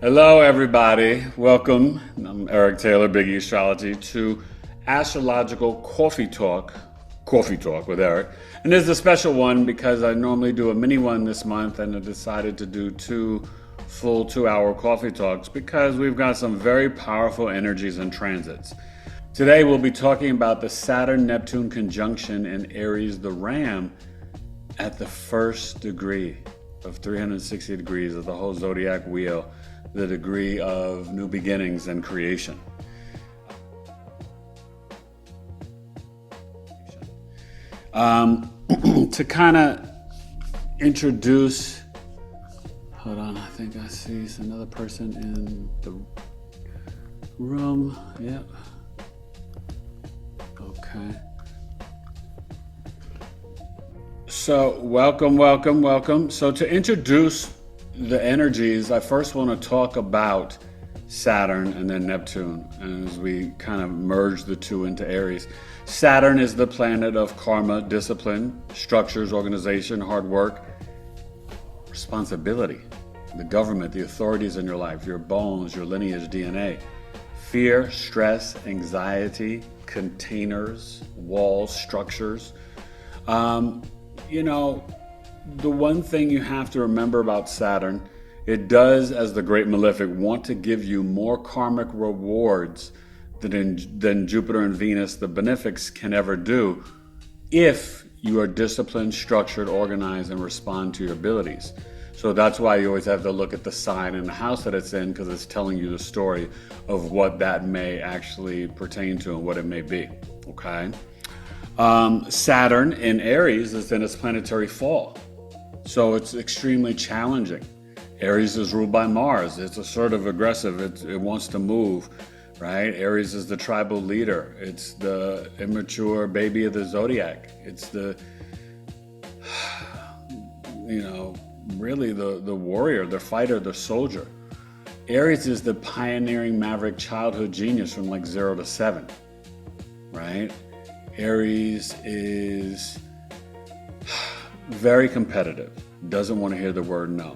Hello, everybody. Welcome. I'm Eric Taylor, BigEAstro, to Astrological Coffee Talk with Eric. And this is a special one because I normally do a mini one this month, and I decided to do two full 2-hour coffee talks because we've got some very powerful energies and transits. Today, we'll be talking about the Saturn Neptune conjunction in Aries, the Ram, at the first degree of 360 degrees of the whole zodiac wheel, the degree of new beginnings and creation. To kind of introduce, hold on, I think I see another person in the room. Yep. Okay. So welcome. So to introduce the energies, I first want to talk about Saturn and then Neptune, and as we kind of merge the two into Aries. Saturn is the planet of karma, discipline, structures, organization, hard work, responsibility, the government, the authorities in your life, your bones, your lineage, DNA, fear, stress, anxiety, containers, walls, structures. The one thing you have to remember about Saturn, it does, as the great malefic, want to give you more karmic rewards than Jupiter and Venus, the benefics, can ever do if you are disciplined, structured, organized, and respond to your abilities. So that's why you always have to look at the sign and the house that it's in, because it's telling you the story of what that may actually pertain to and what it may be. Okay? Saturn in Aries is in its planetary fall. So it's extremely challenging. Aries is ruled by Mars. It's assertive, aggressive. It wants to move, right? Aries is the tribal leader. It's the immature baby of the zodiac. It's the, really the warrior, the fighter, the soldier. Aries is the pioneering maverick childhood genius from like 0 to 7, right? Aries is very competitive, doesn't want to hear the word no.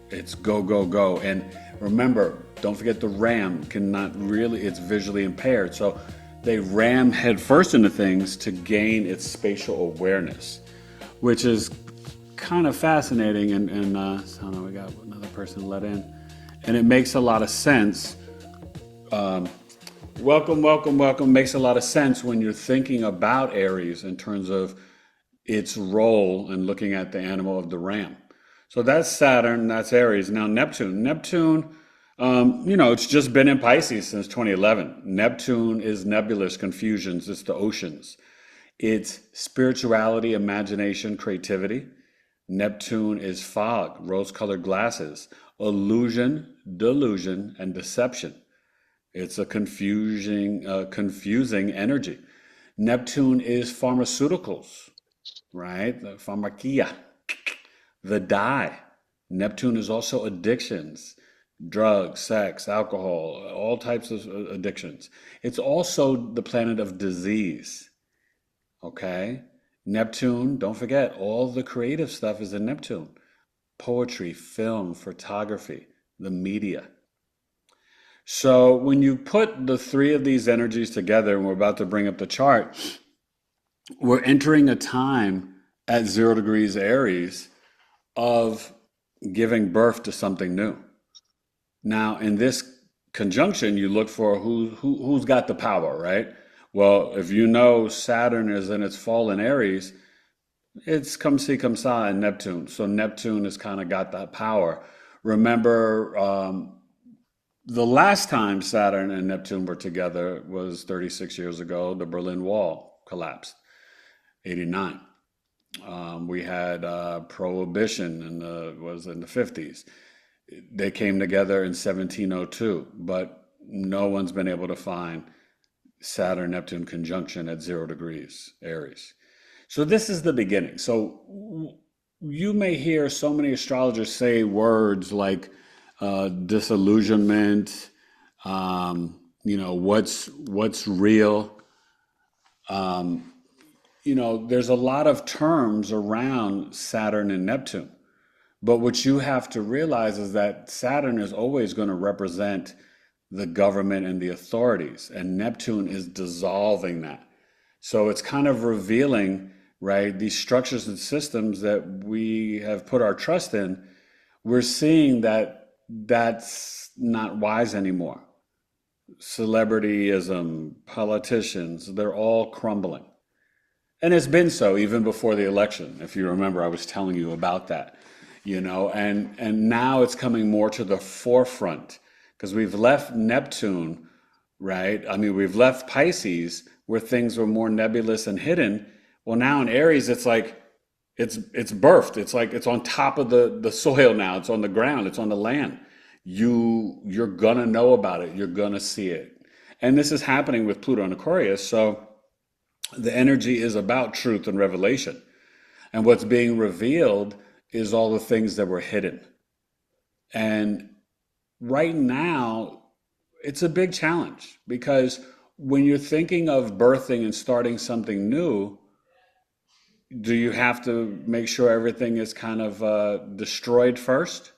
It's go, go, go. And remember, don't forget the ram it's visually impaired. So they ram headfirst into things to gain its spatial awareness, which is kind of fascinating. And we got another person let in. And it makes a lot of sense. Welcome. Makes a lot of sense when you're thinking about Aries in terms of its role in looking at the animal of the ram. So that's Saturn, that's Aries. Now Neptune. It's just been in Pisces since 2011. Neptune is nebulous confusions, it's the oceans. It's spirituality, imagination, creativity. Neptune is fog, rose-colored glasses, illusion, delusion, and deception. It's a confusing energy. Neptune is pharmaceuticals, right? The pharmakia, the dye. Neptune is also addictions, drugs, sex, alcohol, all types of addictions. It's also the planet of disease, okay? Neptune, don't forget, all the creative stuff is in Neptune. Poetry, film, photography, the media. So when you put the three of these energies together, and we're about to bring up the chart, we're entering a time at 0 degrees Aries of giving birth to something new. Now, in this conjunction, you look for who's got the power, right? Well, if you know Saturn is in its fall in Aries, it's come see, come saw in Neptune. So Neptune has kind of got that power. Remember, the last time Saturn and Neptune were together was 36 years ago. The Berlin Wall collapsed, 89. We had Prohibition was in the 50s. They came together in 1702, but no one's been able to find Saturn-Neptune conjunction at 0 degrees Aries. So this is the beginning. So you may hear so many astrologers say words like disillusionment, what's real. There's a lot of terms around Saturn and Neptune, But what you have to realize is that Saturn is always going to represent the government and the authorities, and Neptune is dissolving that. So it's kind of revealing, right, these structures and systems that we have put our trust in. We're seeing that that's not wise anymore. Celebrityism, politicians, they're all crumbling. And it's been so even before the election. If you remember, I was telling you about that, and now it's coming more to the forefront because we've left Neptune, right? I mean, we've left Pisces where things were more nebulous and hidden. Well, now in Aries, it's like it's birthed. It's like it's on top of the soil now. It's on the ground. It's on the land. You're gonna know about it. You're gonna see it. And this is happening with Pluto and Aquarius. So the energy is about truth and revelation. And what's being revealed is all the things that were hidden. And right now, it's a big challenge because when you're thinking of birthing and starting something new, do you have to make sure everything is kind of destroyed first?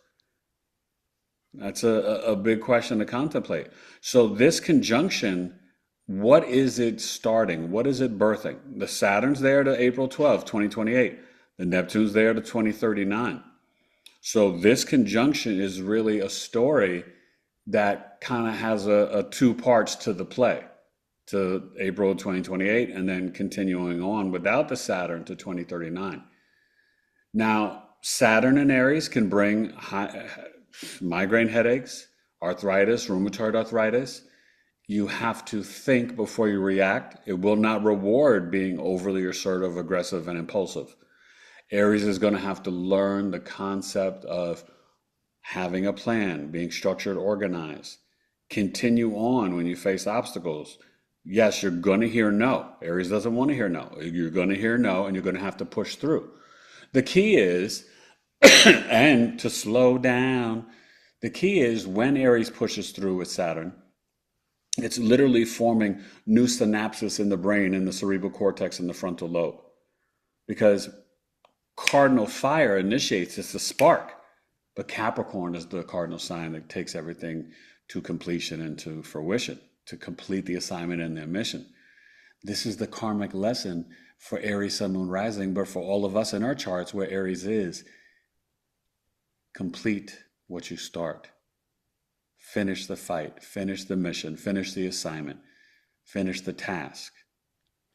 That's a big question to contemplate. So this conjunction, what is it starting? What is it birthing? The Saturn's there to April 12th, 2028. The Neptune's there to 2039. So this conjunction is really a story that kind of has a two parts to the play, to April 2028 and then continuing on without the Saturn to 2039. Now, Saturn in Aries can bring migraine headaches, arthritis, rheumatoid arthritis. You have to think before you react. It will not reward being overly assertive, aggressive, and impulsive. Aries is going to have to learn the concept of having a plan, being structured, organized. Continue on when you face obstacles. Yes, you're going to hear no. Aries doesn't want to hear no. You're going to hear no, and you're going to have to push through. The key is, and to slow down, the key is when Aries pushes through with Saturn, it's literally forming new synapses in the brain, in the cerebral cortex, and the frontal lobe. Because cardinal fire initiates, it's a spark. But Capricorn is the cardinal sign that takes everything to completion and to fruition, to complete the assignment and the mission. This is the karmic lesson for Aries, Sun, Moon, Rising, but for all of us in our charts where Aries is, complete what you start. Finish the fight, finish the mission, finish the assignment, finish the task,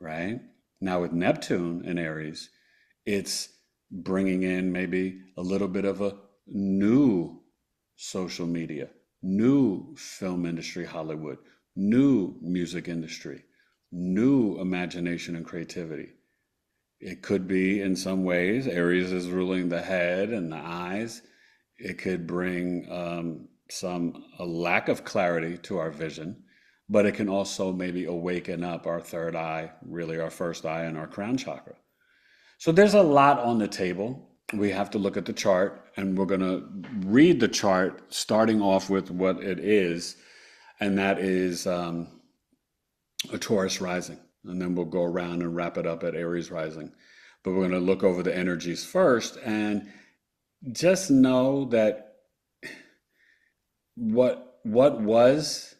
right? Now with Neptune in Aries, it's bringing in maybe a little bit of a new social media, new film industry, Hollywood, new music industry, new imagination and creativity. It could be in some ways, Aries is ruling the head and the eyes. It could bring a lack of clarity to our vision, but it can also maybe awaken up our third eye, really our first eye and our crown chakra. So there's a lot on the table. We have to look at the chart, and we're going to read the chart starting off with what it is, and that is a Taurus rising. And then we'll go around and wrap it up at Aries rising. But we're going to look over the energies first, and just know that what was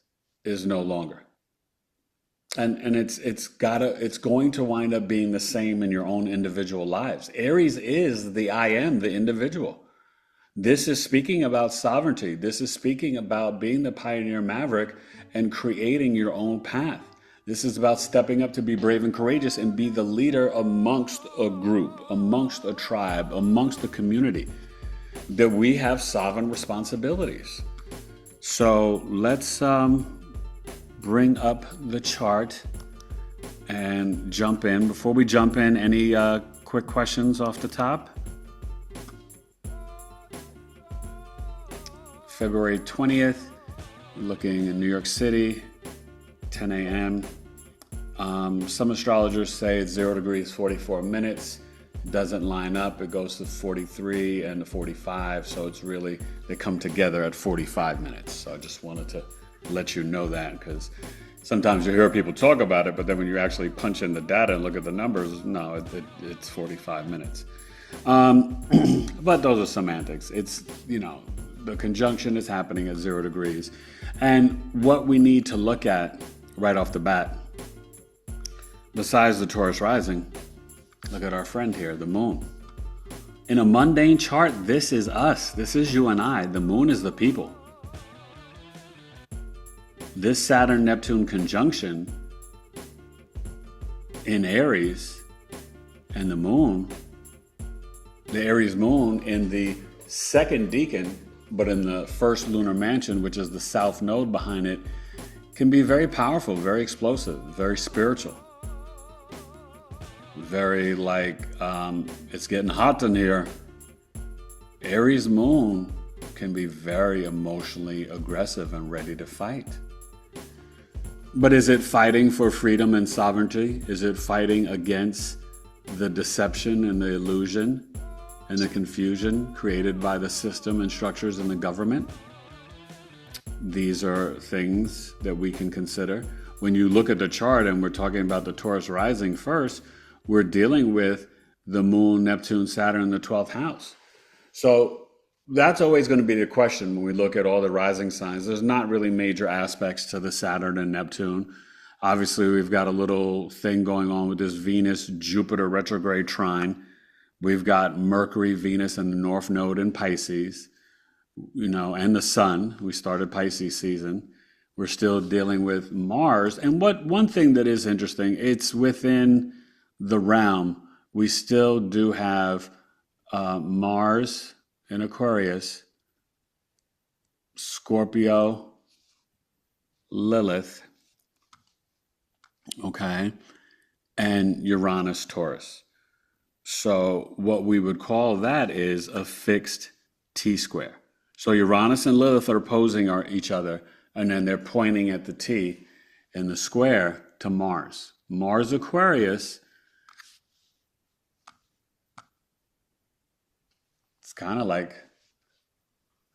is no longer. And it's going to wind up being the same in your own individual lives. Aries is the I am, the individual. This is speaking about sovereignty. This is speaking about being the pioneer maverick and creating your own path. This is about stepping up to be brave and courageous and be the leader amongst a group, amongst a tribe, amongst a community. That we have sovereign responsibilities. So let's bring up the chart and jump in. Before we jump in, any quick questions off the top? February 20th, looking in New York City, 10 a.m. Some astrologers say it's 0 degrees, 44 minutes. Doesn't line up. It goes to 43 and to 45. So it's really, they come together at 45 minutes. So I just wanted to let you know that, because sometimes you hear people talk about it, but then when you actually punch in the data and look at the numbers, no, it's 45 minutes. But those are semantics. It's, the conjunction is happening at 0 degrees. And what we need to look at right off the bat, besides the Taurus rising, look at our friend here, the moon. In a mundane chart, this is us. This is you and I. The moon is the people. This Saturn-Neptune conjunction in Aries and the Aries moon in the second decan, but in the first lunar mansion, which is the south node behind it, can be very powerful, very explosive, very spiritual. Very it's getting hot in here. Aries moon can be very emotionally aggressive and ready to fight. But is it fighting for freedom and sovereignty? Is it fighting against the deception and the illusion and the confusion created by the system and structures in the government? These are things that we can consider. When you look at the chart, and we're talking about the Taurus rising first, we're dealing with the moon, Neptune, Saturn in the 12th house. So that's always going to be the question when we look at all the rising signs. There's not really major aspects to the Saturn and Neptune. Obviously, we've got a little thing going on with this Venus-Jupiter retrograde trine. We've got Mercury, Venus, and the North Node in Pisces, and the Sun. We started Pisces season. We're still dealing with Mars. And one thing that is interesting, it's within the realm. We still do have Mars in Aquarius, Scorpio, Lilith, okay, and Uranus, Taurus. So what we would call that is a fixed T-square. So Uranus and Lilith are opposing each other, and then they're pointing at the T in the square to Mars. Mars Aquarius, it's kind of like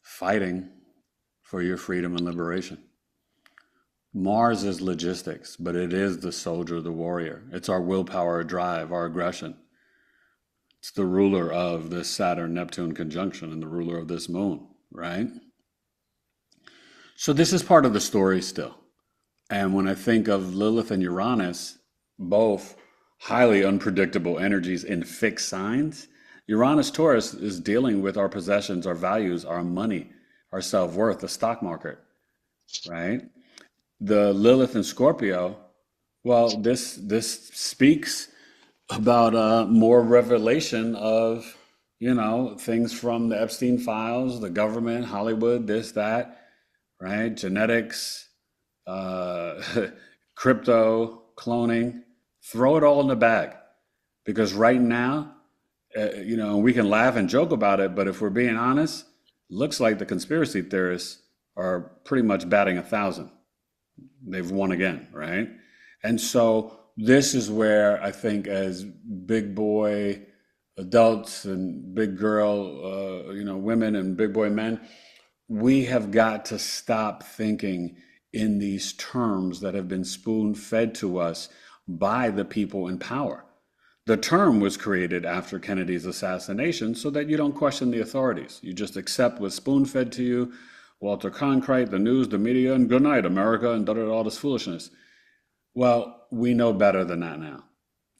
fighting for your freedom and liberation. Mars is logistics, but it is the soldier, the warrior. It's our willpower, our drive, our aggression. It's the ruler of this Saturn-Neptune conjunction and the ruler of this moon, right? So this is part of the story still. And when I think of Lilith and Uranus, both highly unpredictable energies in fixed signs, Uranus Taurus is dealing with our possessions, our values, our money, our self-worth, the stock market, right? The Lilith and Scorpio, well, this speaks about more revelation of, things from the Epstein files, the government, Hollywood, this, that, right? Genetics, crypto, cloning, throw it all in the bag. Because right now, we can laugh and joke about it, but if we're being honest, looks like the conspiracy theorists are pretty much batting 1,000. They've won again, right? And so this is where I think as big boy adults and big girl, women and big boy men, we have got to stop thinking in these terms that have been spoon-fed to us by the people in power. The term was created after Kennedy's assassination so that you don't question the authorities. You just accept what's spoon-fed to you, Walter Cronkite, the news, the media, and good night, America, and all this foolishness. Well, we know better than that now.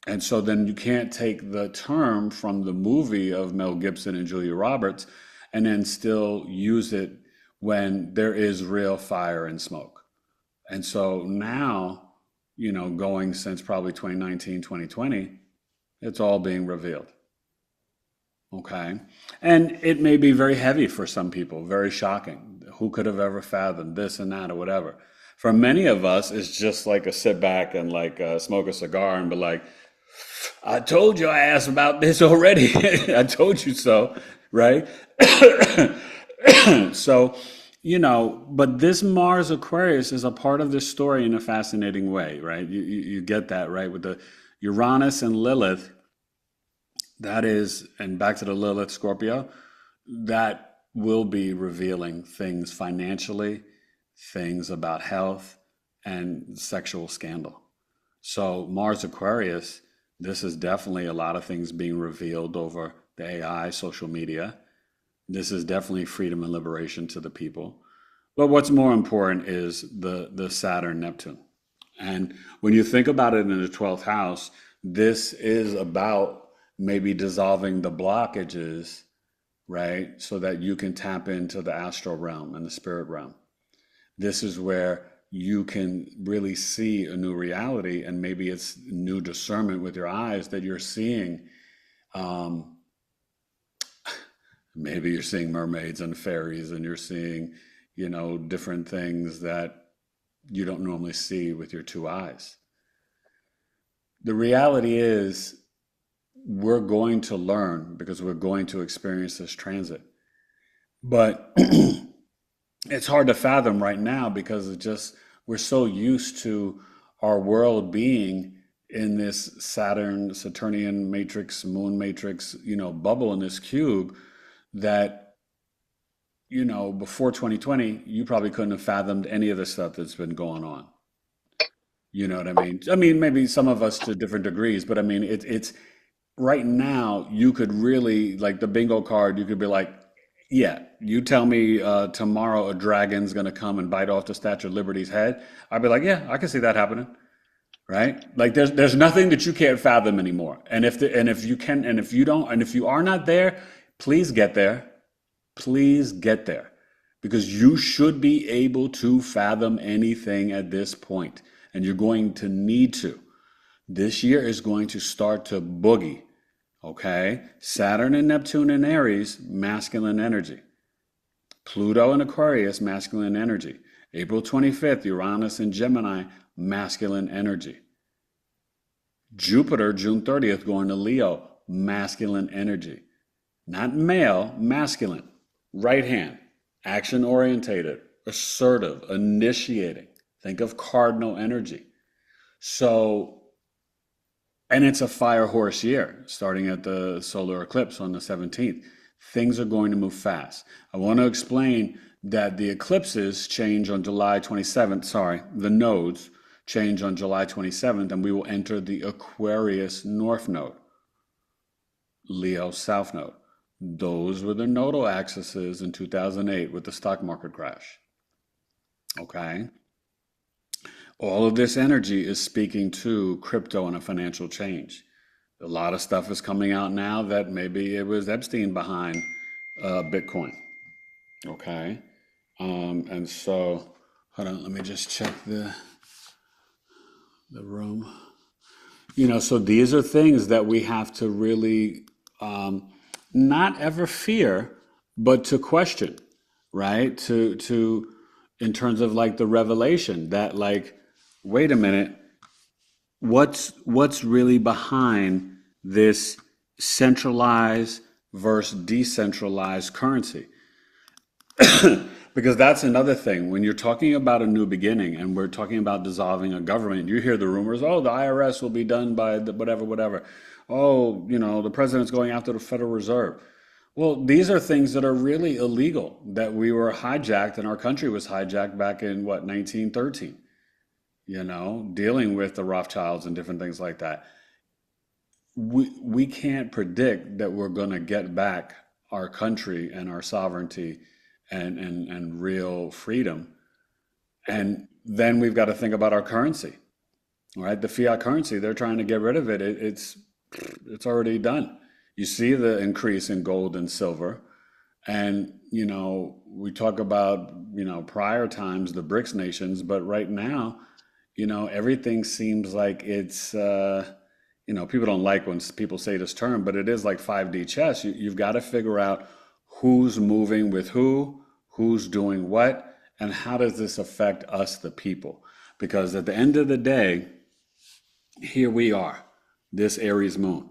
And so then you can't take the term from the movie of Mel Gibson and Julia Roberts and then still use it when there is real fire and smoke. And so now, going since probably 2019, 2020, it's all being revealed. Okay. And it may be very heavy for some people, very shocking. Who could have ever fathomed this and that or whatever? For many of us, it's just like a sit back and smoke a cigar and be like, I told your ass about this already. I told you so, right? So, but this Mars Aquarius is a part of this story in a fascinating way, right? You get that, right? With the Uranus and Lilith, that is, and back to the Lilith Scorpio, that will be revealing things financially, things about health, and sexual scandal. So Mars Aquarius, this is definitely a lot of things being revealed over the AI, social media. This is definitely freedom and liberation to the people. But what's more important is the Saturn Neptune. And when you think about it in the 12th house, this is about maybe dissolving the blockages, right? So that you can tap into the astral realm and the spirit realm. This is where you can really see a new reality, and maybe it's new discernment with your eyes that you're seeing. Um, Maybe you're seeing mermaids and fairies, and you're seeing, different things that you don't normally see with your two eyes. The reality is, we're going to learn because we're going to experience this transit. But it's hard to fathom right now because we're so used to our world being in this Saturnian matrix, moon matrix, bubble in this cube that, before 2020, you probably couldn't have fathomed any of the stuff that's been going on. You know what I mean? I mean, maybe some of us to different degrees, but I mean, it's right now, you could really, like the bingo card, you could be like, yeah, you tell me tomorrow a dragon's going to come and bite off the Statue of Liberty's head. I'd be like, yeah, I can see that happening, right? Like there's nothing that you can't fathom anymore. And if you can, and if you don't, and if you are not there, please get there. Please get there. Because you should be able to fathom anything at this point, and you're going to need to. This year is going to start to boogie. Okay? Saturn and Neptune in Aries, masculine energy. Pluto in Aquarius, masculine energy. April 25th, Uranus in Gemini, masculine energy. Jupiter, June 30th, going to Leo, masculine energy. Not male, masculine. Right hand, action orientated, assertive, initiating. Think of cardinal energy. So, and it's a fire horse year, starting at the solar eclipse on the 17th. Things are going to move fast. I want to explain that the eclipses change on July 27th. Sorry, the nodes change on July 27th, and we will enter the Aquarius North Node, Leo South Node. Those were the nodal axes in 2008 with the stock market crash. Okay? All of this energy is speaking to crypto and a financial change. A lot of stuff is coming out now that maybe it was Epstein behind Bitcoin. Okay? And so, hold on, let me just check the room. So these are things that we have to really not ever fear, but to question, right? To in terms of like the revelation that like, wait a minute, what's really behind this centralized versus decentralized currency? Because that's another thing. When you're talking about a new beginning and we're talking about dissolving a government, you hear the rumors, oh, the IRS will be done by the whatever, whatever. Oh, the president's going after the Federal Reserve. Well, these are things that are really illegal, that we were hijacked and our country was hijacked back in what, 1913, dealing with the Rothschilds and different things like that. We can't predict that we're going to get back our country and our sovereignty and real freedom. And then we've got to think about our currency, right? The fiat currency, they're trying to get rid of it. It's already done. You see the increase in gold and silver. And, we talk about, prior times, the BRICS nations, but right now, everything seems like it's, people don't like when people say this term, but it is like 5D chess. You've got to figure out who's moving with who's doing what, and how does this affect us, the people? Because at the end of the day, here we are, this Aries moon,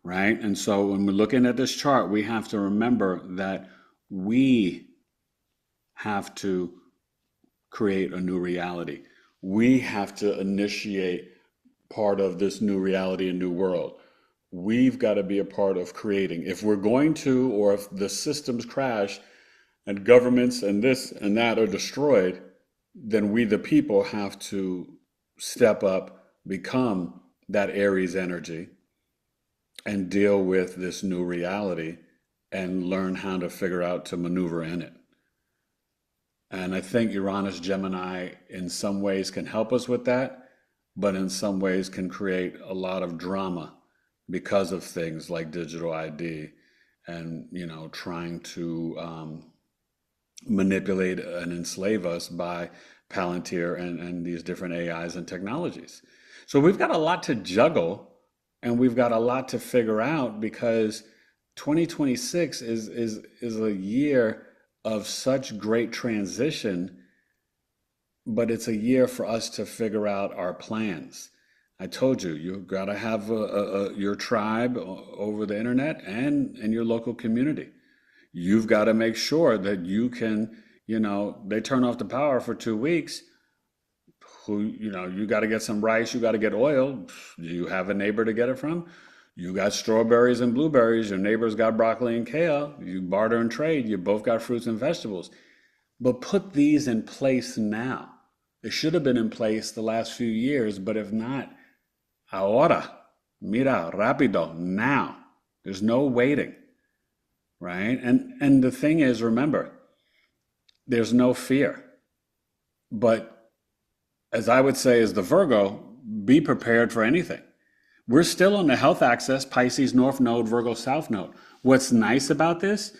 right? And so when we're looking at this chart, we have to remember that we have to create a new reality. We have to initiate part of this new reality and new world. We've got to be a part of creating. If we're going to, or if the systems crash and governments and this and that are destroyed, then we, the people, have to step up, become that Aries energy, and deal with this new reality and learn how to figure out to maneuver in it. And I think Uranus Gemini in some ways can help us with that, but in some ways can create a lot of drama because of things like digital ID and, trying to manipulate and enslave us by Palantir and these different AIs and technologies. So we've got a lot to juggle and we've got a lot to figure out because 2026 is a year of such great transition, but it's a year for us to figure out our plans. I told you, you've got to have your tribe over the internet and in your local community. You've got to make sure that you can, they turn off the power for 2 weeks. You got to get some rice, you got to get oil. Do you have a neighbor to get it from? You got strawberries and blueberries. Your neighbor's got broccoli and kale. You barter and trade. You both got fruits and vegetables. But put these in place now. It should have been in place the last few years, but if not, ahora, mira, rápido, now. There's no waiting, right? And the thing is, remember, there's no fear. But as I would say as the Virgo, be prepared for anything. We're still on the health axis, Pisces North Node, Virgo South Node. What's nice about this?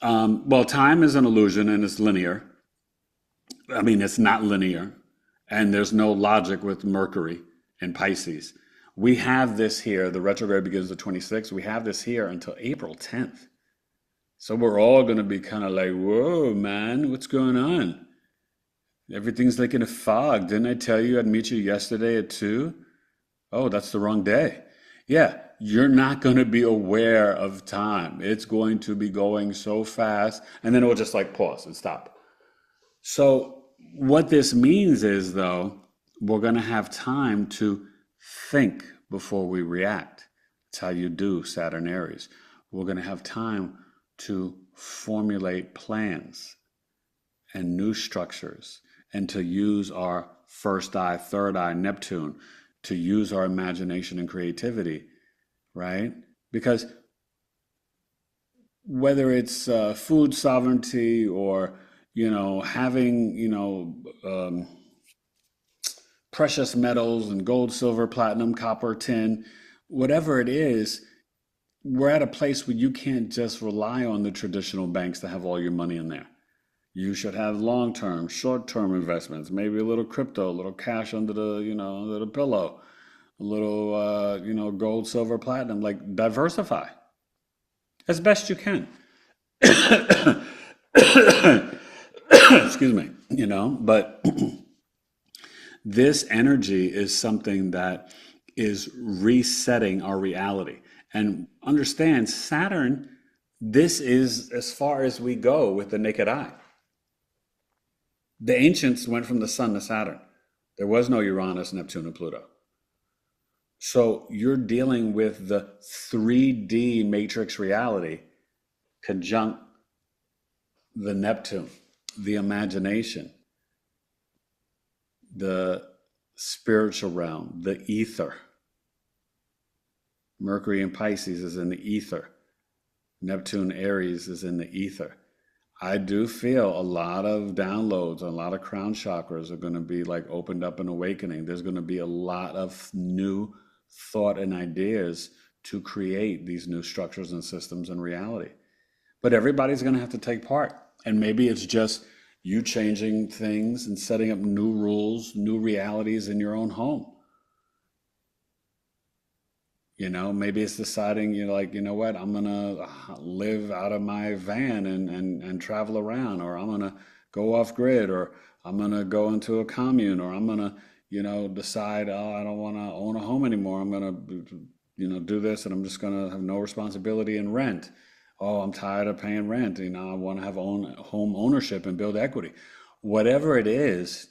Well, time is an illusion and it's linear. I mean, it's not linear. And there's no logic with Mercury and Pisces. We have this here, the retrograde begins the 26th. We have this here until April 10th. So we're all going to be kind of like, whoa, man, what's going on? Everything's like in a fog. Didn't I tell you I'd meet you yesterday at 2? Oh, that's the wrong day. Yeah, you're not going to be aware of time. It's going to be going so fast, and then it will just like pause and stop. So what this means is, though, we're going to have time to think before we react. That's how you do Saturn Aries. We're going to have time to formulate plans and new structures and to use our first eye, third eye, Neptune, to use our imagination and creativity, right? Because whether it's food sovereignty or, having, precious metals and gold, silver, platinum, copper, tin, whatever it is, we're at a place where you can't just rely on the traditional banks to have all your money in there. You should have long-term, short-term investments, maybe a little crypto, a little cash under the, under the pillow, a little, gold, silver, platinum, like diversify as best you can. Excuse me, but this energy is something that is resetting our reality. And understand, Saturn, this is as far as we go with the naked eye. The ancients went from the sun to Saturn. There was no Uranus, Neptune, and Pluto. So you're dealing with the 3D matrix reality conjunct the Neptune, the imagination, the spiritual realm, the ether. Mercury in Pisces is in the ether. Neptune Aries is in the ether. I do feel a lot of downloads, a lot of crown chakras are going to be like opened up and awakening. There's going to be a lot of new thought and ideas to create these new structures and systems and reality. But everybody's going to have to take part. And maybe it's just you changing things and setting up new rules, new realities in your own home. Maybe it's deciding, what, I'm going to live out of my van and travel around, or I'm going to go off grid, or I'm going to go into a commune, or I'm going to, decide, I don't want to own a home anymore. I'm going to, do this, and I'm just going to have no responsibility in rent. Oh, I'm tired of paying rent. I want to have home ownership and build equity. Whatever it is,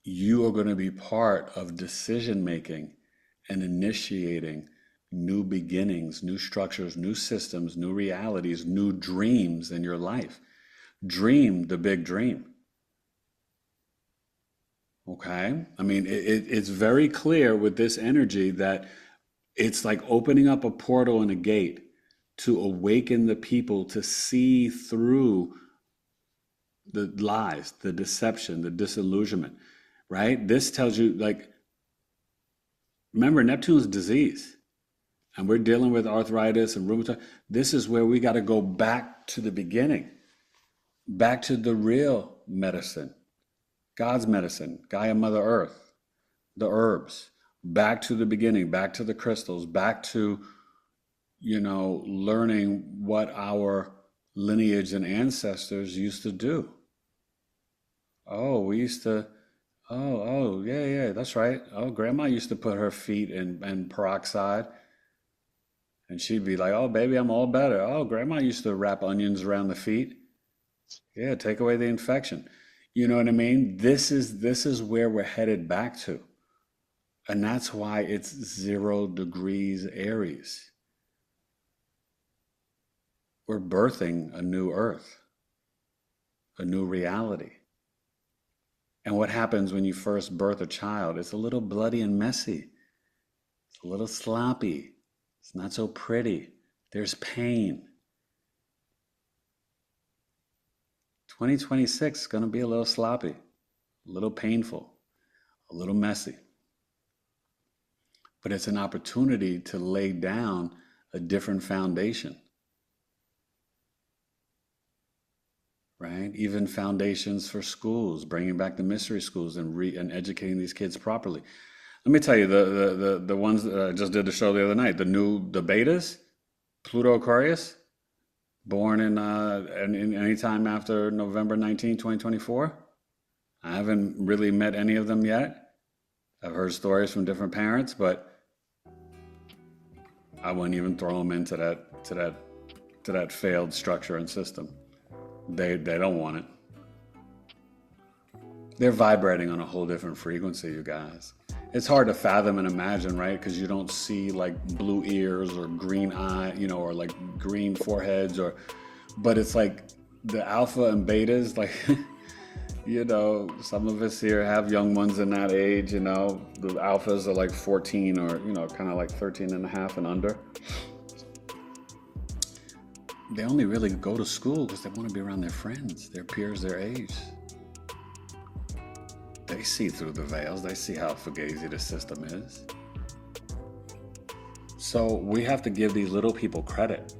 you are going to be part of decision making and initiating new beginnings, new structures, new systems, new realities, new dreams in your life. Dream the big dream. Okay. I mean, it's very clear with this energy that it's like opening up a portal and a gate to awaken the people to see through the lies, the deception, the disillusionment, right? This tells you, like, remember, Neptune's disease, and we're dealing with arthritis and rheumatoid. This is where we got to go back to the beginning, back to the real medicine, God's medicine, Gaia Mother Earth, the herbs, back to the beginning, back to the crystals, back to, learning what our lineage and ancestors used to do. Oh, we used to, yeah, yeah, that's right. Oh, grandma used to put her feet in peroxide and she'd be like, oh, baby, I'm all better. Oh, grandma used to wrap onions around the feet. Yeah, take away the infection. You know what I mean? This is where we're headed back to. And that's why it's 0 degrees Aries. We're birthing a new earth, a new reality. And what happens when you first birth a child? It's a little bloody and messy. It's a little sloppy. It's not so pretty. There's pain. 2026 is going to be a little sloppy, a little painful, a little messy. But it's an opportunity to lay down a different foundation, right? Even foundations for schools, bringing back the mystery schools and educating these kids properly. Let me tell you, the ones that I just did the show the other night, the betas, Pluto Aquarius, born in any time after November 19, 2024. I haven't really met any of them yet. I've heard stories from different parents, but I wouldn't even throw them into that failed structure and system. They don't want it. They're vibrating on a whole different frequency, you guys. It's hard to fathom and imagine, right? Because you don't see like blue ears or green eye, or like green foreheads, but it's like the alpha and betas, like, some of us here have young ones in that age, the alphas are like 14 or, kind of like 13 and a half and under. They only really go to school because they want to be around their friends, their peers, their age. They see through the veils. They see how fugazi the system is. So we have to give these little people credit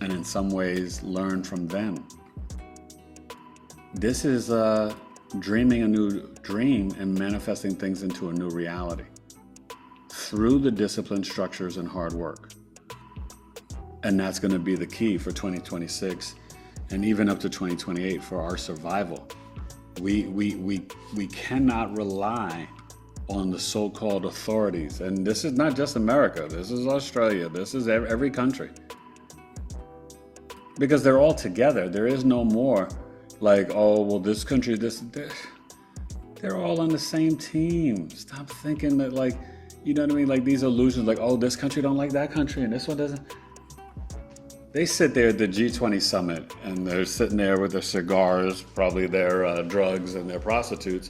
and in some ways learn from them. This is dreaming a new dream and manifesting things into a new reality through the discipline, structures, and hard work. And that's going to be the key for 2026 and even up to 2028 for our survival. We cannot rely on the so-called authorities. And this is not just America. This is Australia. This is every country. Because they're all together. There is no more like, oh, well, this country, they're all on the same team. Stop thinking that, like, you know what I mean? Like these illusions, like, oh, this country don't like that country and this one doesn't. They sit there at the G20 summit and they're sitting there with their cigars, probably their drugs and their prostitutes,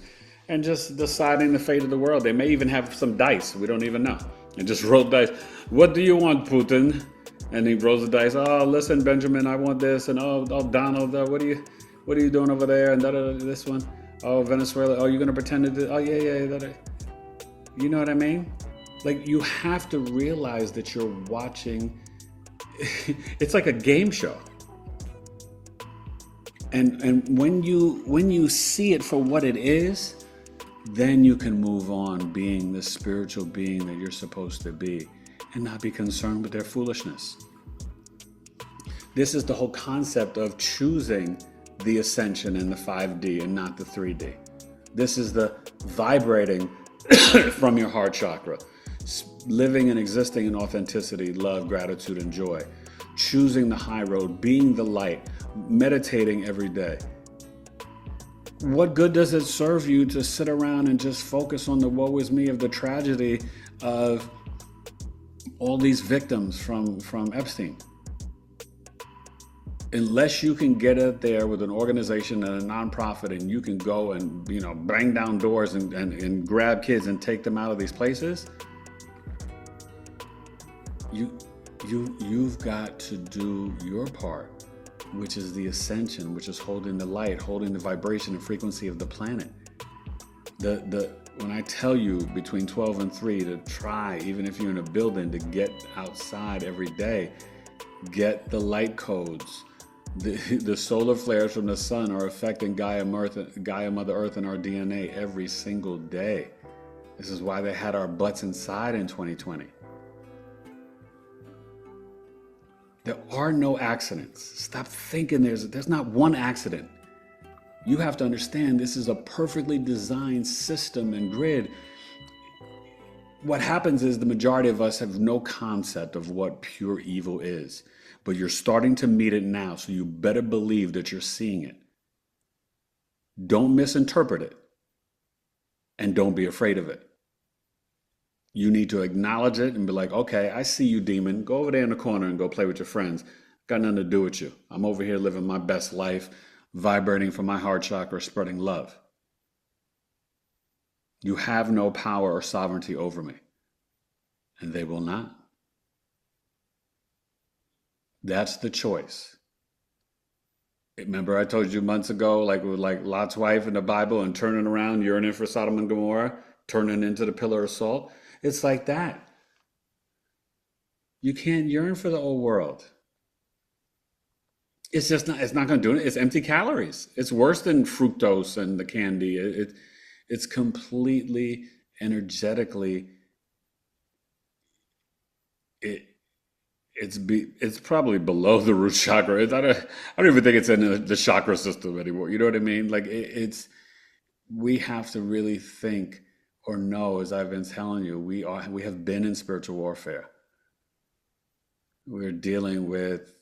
and just deciding the fate of the world. They may even have some dice. We don't even know. And just roll dice. What do you want, Putin? And he rolls the dice. Oh, listen, Benjamin, I want this. And oh, Donald, what are you doing over there? And this one. Oh, Venezuela. Oh, you're gonna pretend to do? Oh, yeah. You know what I mean? Like, you have to realize that you're watching. It's like a game show. And when you see it for what it is, then you can move on being the spiritual being that you're supposed to be and not be concerned with their foolishness. This is the whole concept of choosing the ascension in the 5D and not the 3D. This is the vibrating from your heart chakra, living and existing in authenticity, love, gratitude, and joy, choosing the high road, being the light, meditating every day. What good does it serve you to sit around and just focus on the woe is me of the tragedy of all these victims from Epstein? unless you can get it there with an organization and a nonprofit, and you can go and bang down doors and grab kids and take them out of these places, you've got to do your part, which is the ascension, which is holding the light, holding the vibration and frequency of the planet. When I tell you between 12 and 3 to try, even if you're in a building, to get outside every day, get the light codes. The solar flares from the sun are affecting Gaia Mother Earth and our DNA every single day. This is why they had our butts inside in 2020. There are no accidents. Stop thinking there's not one accident. You have to understand this is a perfectly designed system and grid. What happens is the majority of us have no concept of what pure evil is, but you're starting to meet it now, so you better believe that you're seeing it. Don't misinterpret it, and don't be afraid of it. You need to acknowledge it and be like, okay, I see you, demon. Go over there in the corner and go play with your friends. Got nothing to do with you. I'm over here living my best life, vibrating from my heart chakra, spreading love. You have no power or sovereignty over me, and they will not. That's the choice. Remember I told you months ago, like with Lot's wife in the Bible and turning around, yearning for Sodom and Gomorrah, turning into the pillar of salt? It's like that. You can't yearn for the old world. It's not going to do it. It's empty calories. It's worse than fructose and the candy. It's completely energetically, it, it's probably below the root chakra. I don't even think it's in the chakra system anymore. You know what I mean? Like we have to really think or know, as I've been telling you, we have been in spiritual warfare. We're dealing with,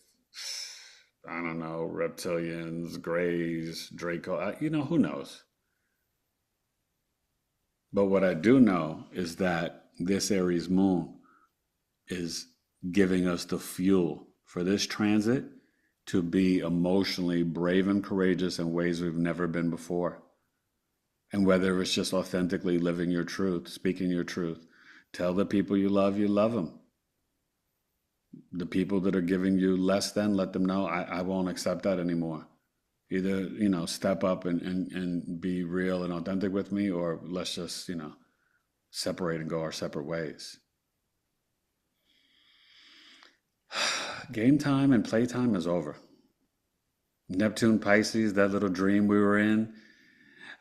I don't know, reptilians, grays, Draco, who knows? But what I do know is that this Aries moon is giving us the fuel for this transit to be emotionally brave and courageous in ways we've never been before. And whether it's just authentically living your truth, speaking your truth, tell the people you love them. The people that are giving you less than, let them know, I won't accept that anymore. Either, step up and be real and authentic with me, or let's just, separate and go our separate ways. Game time and playtime is over. Neptune Pisces, that little dream we were in.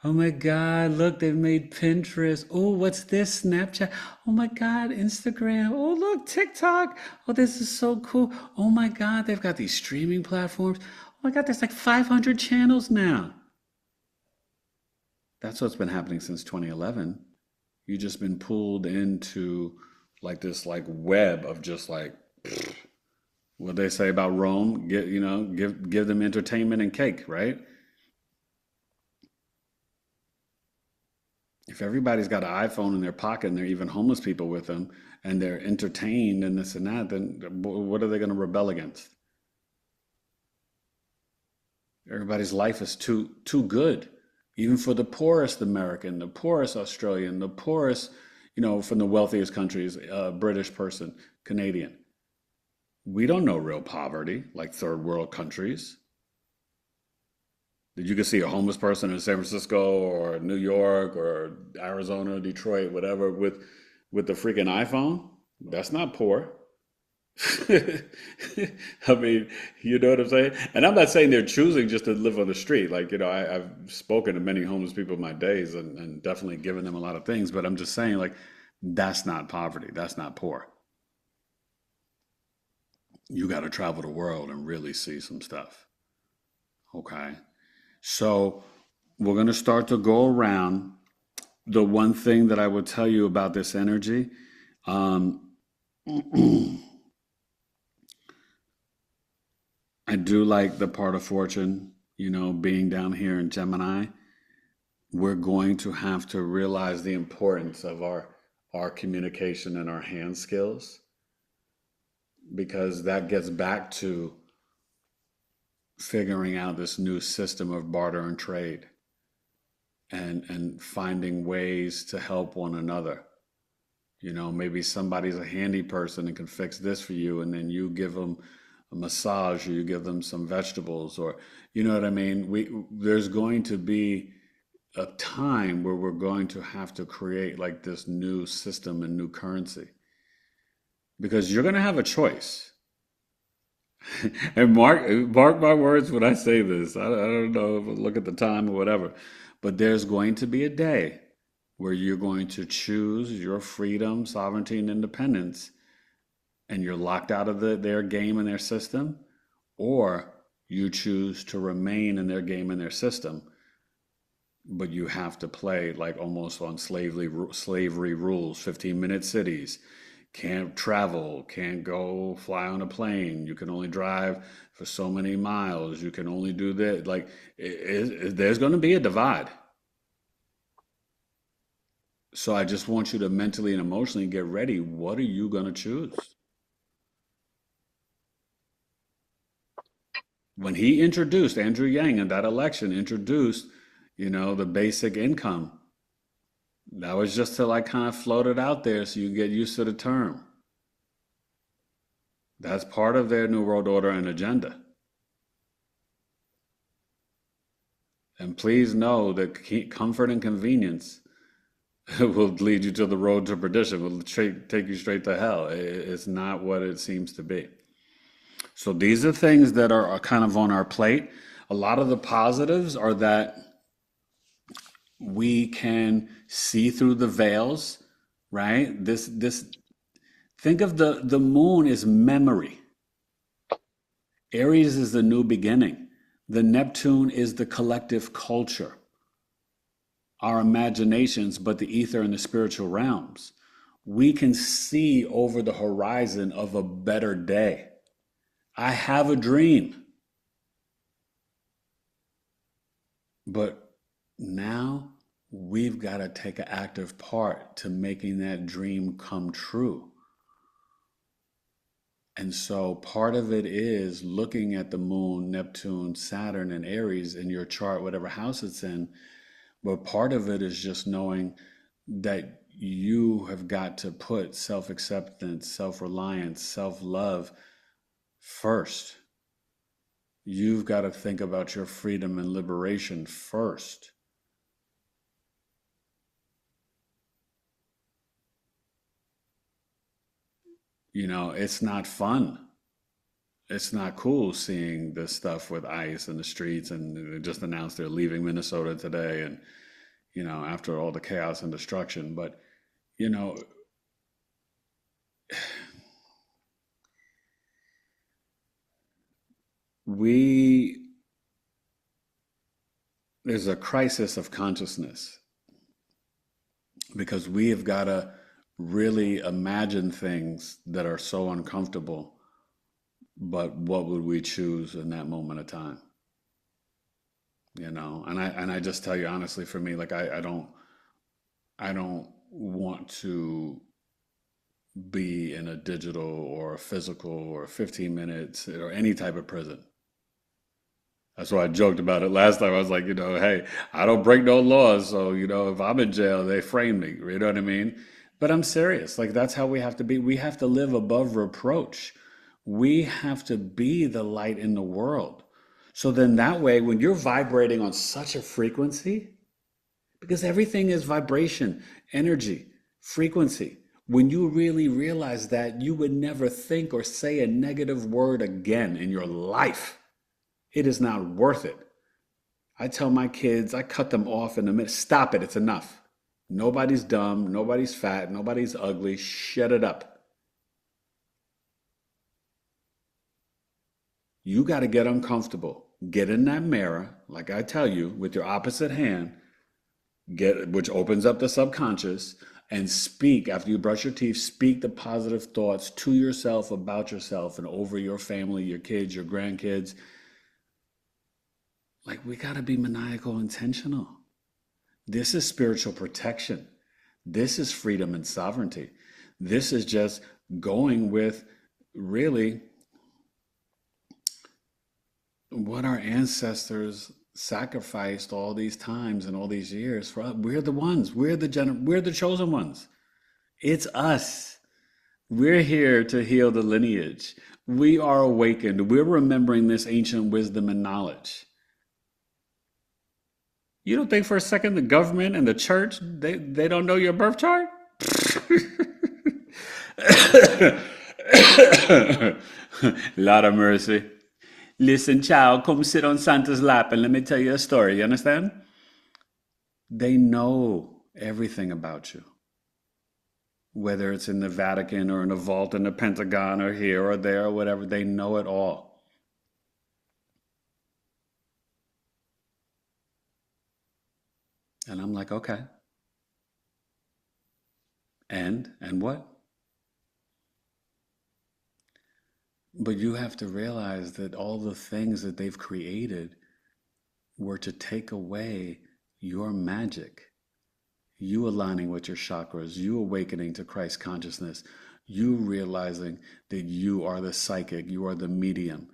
Oh my God, look, they've made Pinterest. Oh, what's this? Snapchat. Oh my God, Instagram. Oh, look, TikTok. Oh, this is so cool. Oh my God, they've got these streaming platforms. Oh my God, there's like 500 channels now. That's what's been happening since 2011. You've just been pulled into like this web of just what they say about Rome, give them entertainment and cake, right? If everybody's got an iPhone in their pocket and they're even homeless people with them and they're entertained and this and that, then what are they going to rebel against? Everybody's life is too good, even for the poorest American, the poorest Australian, the poorest, from the wealthiest countries, British person, Canadian. We don't know real poverty like third world countries. You can see a homeless person in San Francisco or New York or Arizona, Detroit, whatever, with the freaking iPhone. That's not poor. I mean, you know what I'm saying? And I'm not saying they're choosing just to live on the street. I've spoken to many homeless people in my days and definitely given them a lot of things, but I'm just saying, that's not poverty. That's not poor. You got to travel the world and really see some stuff. Okay. So we're going to start to go around. The one thing that I would tell you about this energy, I do like the part of fortune, being down here in Gemini. We're going to have to realize the importance of our communication and our hand skills, because that gets back to figuring out this new system of barter and trade, and finding ways to help one another. Maybe somebody's a handy person and can fix this for you, and then you give them a massage, or you give them some vegetables, or you know what I mean? There's going to be a time where we're going to have to create like this new system and new currency, because you're going to have a choice. And mark my words when I say this. I don't know if I look at the time or whatever, but there's going to be a day where you're going to choose your freedom, sovereignty, and independence, and you're locked out of their game and their system, or you choose to remain in their game and their system, but you have to play like almost on slavery rules, 15-minute cities. Can't travel, can't go fly on a plane. You can only drive for so many miles. You can only do that. Like, there's going to be a divide. So I just want you to mentally and emotionally get ready. What are you going to choose? When he introduced, Andrew Yang in that election introduced, the basic income, that was just to like kind of float it out there so you get used to the term. That's part of their New World Order and agenda. And please know that comfort and convenience will lead you to the road to perdition, will take you straight to hell. It's not what it seems to be. So these are things that are kind of on our plate. A lot of the positives are that we can see through the veils, right? Think of the moon as memory. Aries is the new beginning. The Neptune is the collective culture, our imaginations, but the ether and the spiritual realms. We can see over the horizon of a better day. I have a dream. But now we've got to take an active part to making that dream come true. And so part of it is looking at the moon, Neptune, Saturn, and Aries in your chart, whatever house it's in. But part of it is just knowing that you have got to put self-acceptance, self-reliance, self-love first. You've got to think about your freedom and liberation first. It's not fun. It's not cool seeing this stuff with ICE in the streets, and they just announced they're leaving Minnesota today, and after all the chaos and destruction. But you know, we there's a crisis of consciousness, because we have got to really imagine things that are so uncomfortable. But what would we choose in that moment of time? And I just tell you honestly, for me, like I don't want to be in a digital or a physical or 15 minutes or any type of prison. That's why I joked about it last time. I was like, hey, I don't break no laws, so if I'm in jail, they frame me. You know what I mean? But I'm serious. Like, that's how we have to be. We have to live above reproach. We have to be the light in the world. So then that way, when you're vibrating on such a frequency, because everything is vibration, energy, frequency. When you really realize that, you would never think or say a negative word again in your life. It is not worth it. I tell my kids, I cut them off in a minute. Stop it, it's enough. Nobody's dumb, nobody's fat, nobody's ugly. Shut it up. You got to get uncomfortable. Get in that mirror, like I tell you, with your opposite hand, which opens up the subconscious, and speak after you brush your teeth. Speak the positive thoughts to yourself, about yourself, and over your family, your kids, your grandkids. Like, we got to be maniacal intentional. This is spiritual protection. This is freedom and sovereignty. This is just going with really what our ancestors sacrificed all these times and all these years for us. We're the ones. We're the chosen ones. It's us. We're here to heal the lineage. We are awakened. We're remembering this ancient wisdom and knowledge. You don't think for a second the government and the church they don't know your birth chart? Lot of mercy. Listen, child, come sit on Santa's lap and let me tell you a story. You understand? They know everything about you, whether it's in the Vatican or in a vault in the Pentagon or here or there or whatever. They know it all. And I'm like, okay. And what? But you have to realize that all the things that they've created were to take away your magic, you aligning with your chakras, you awakening to Christ consciousness, you realizing that you are the psychic, you are the medium,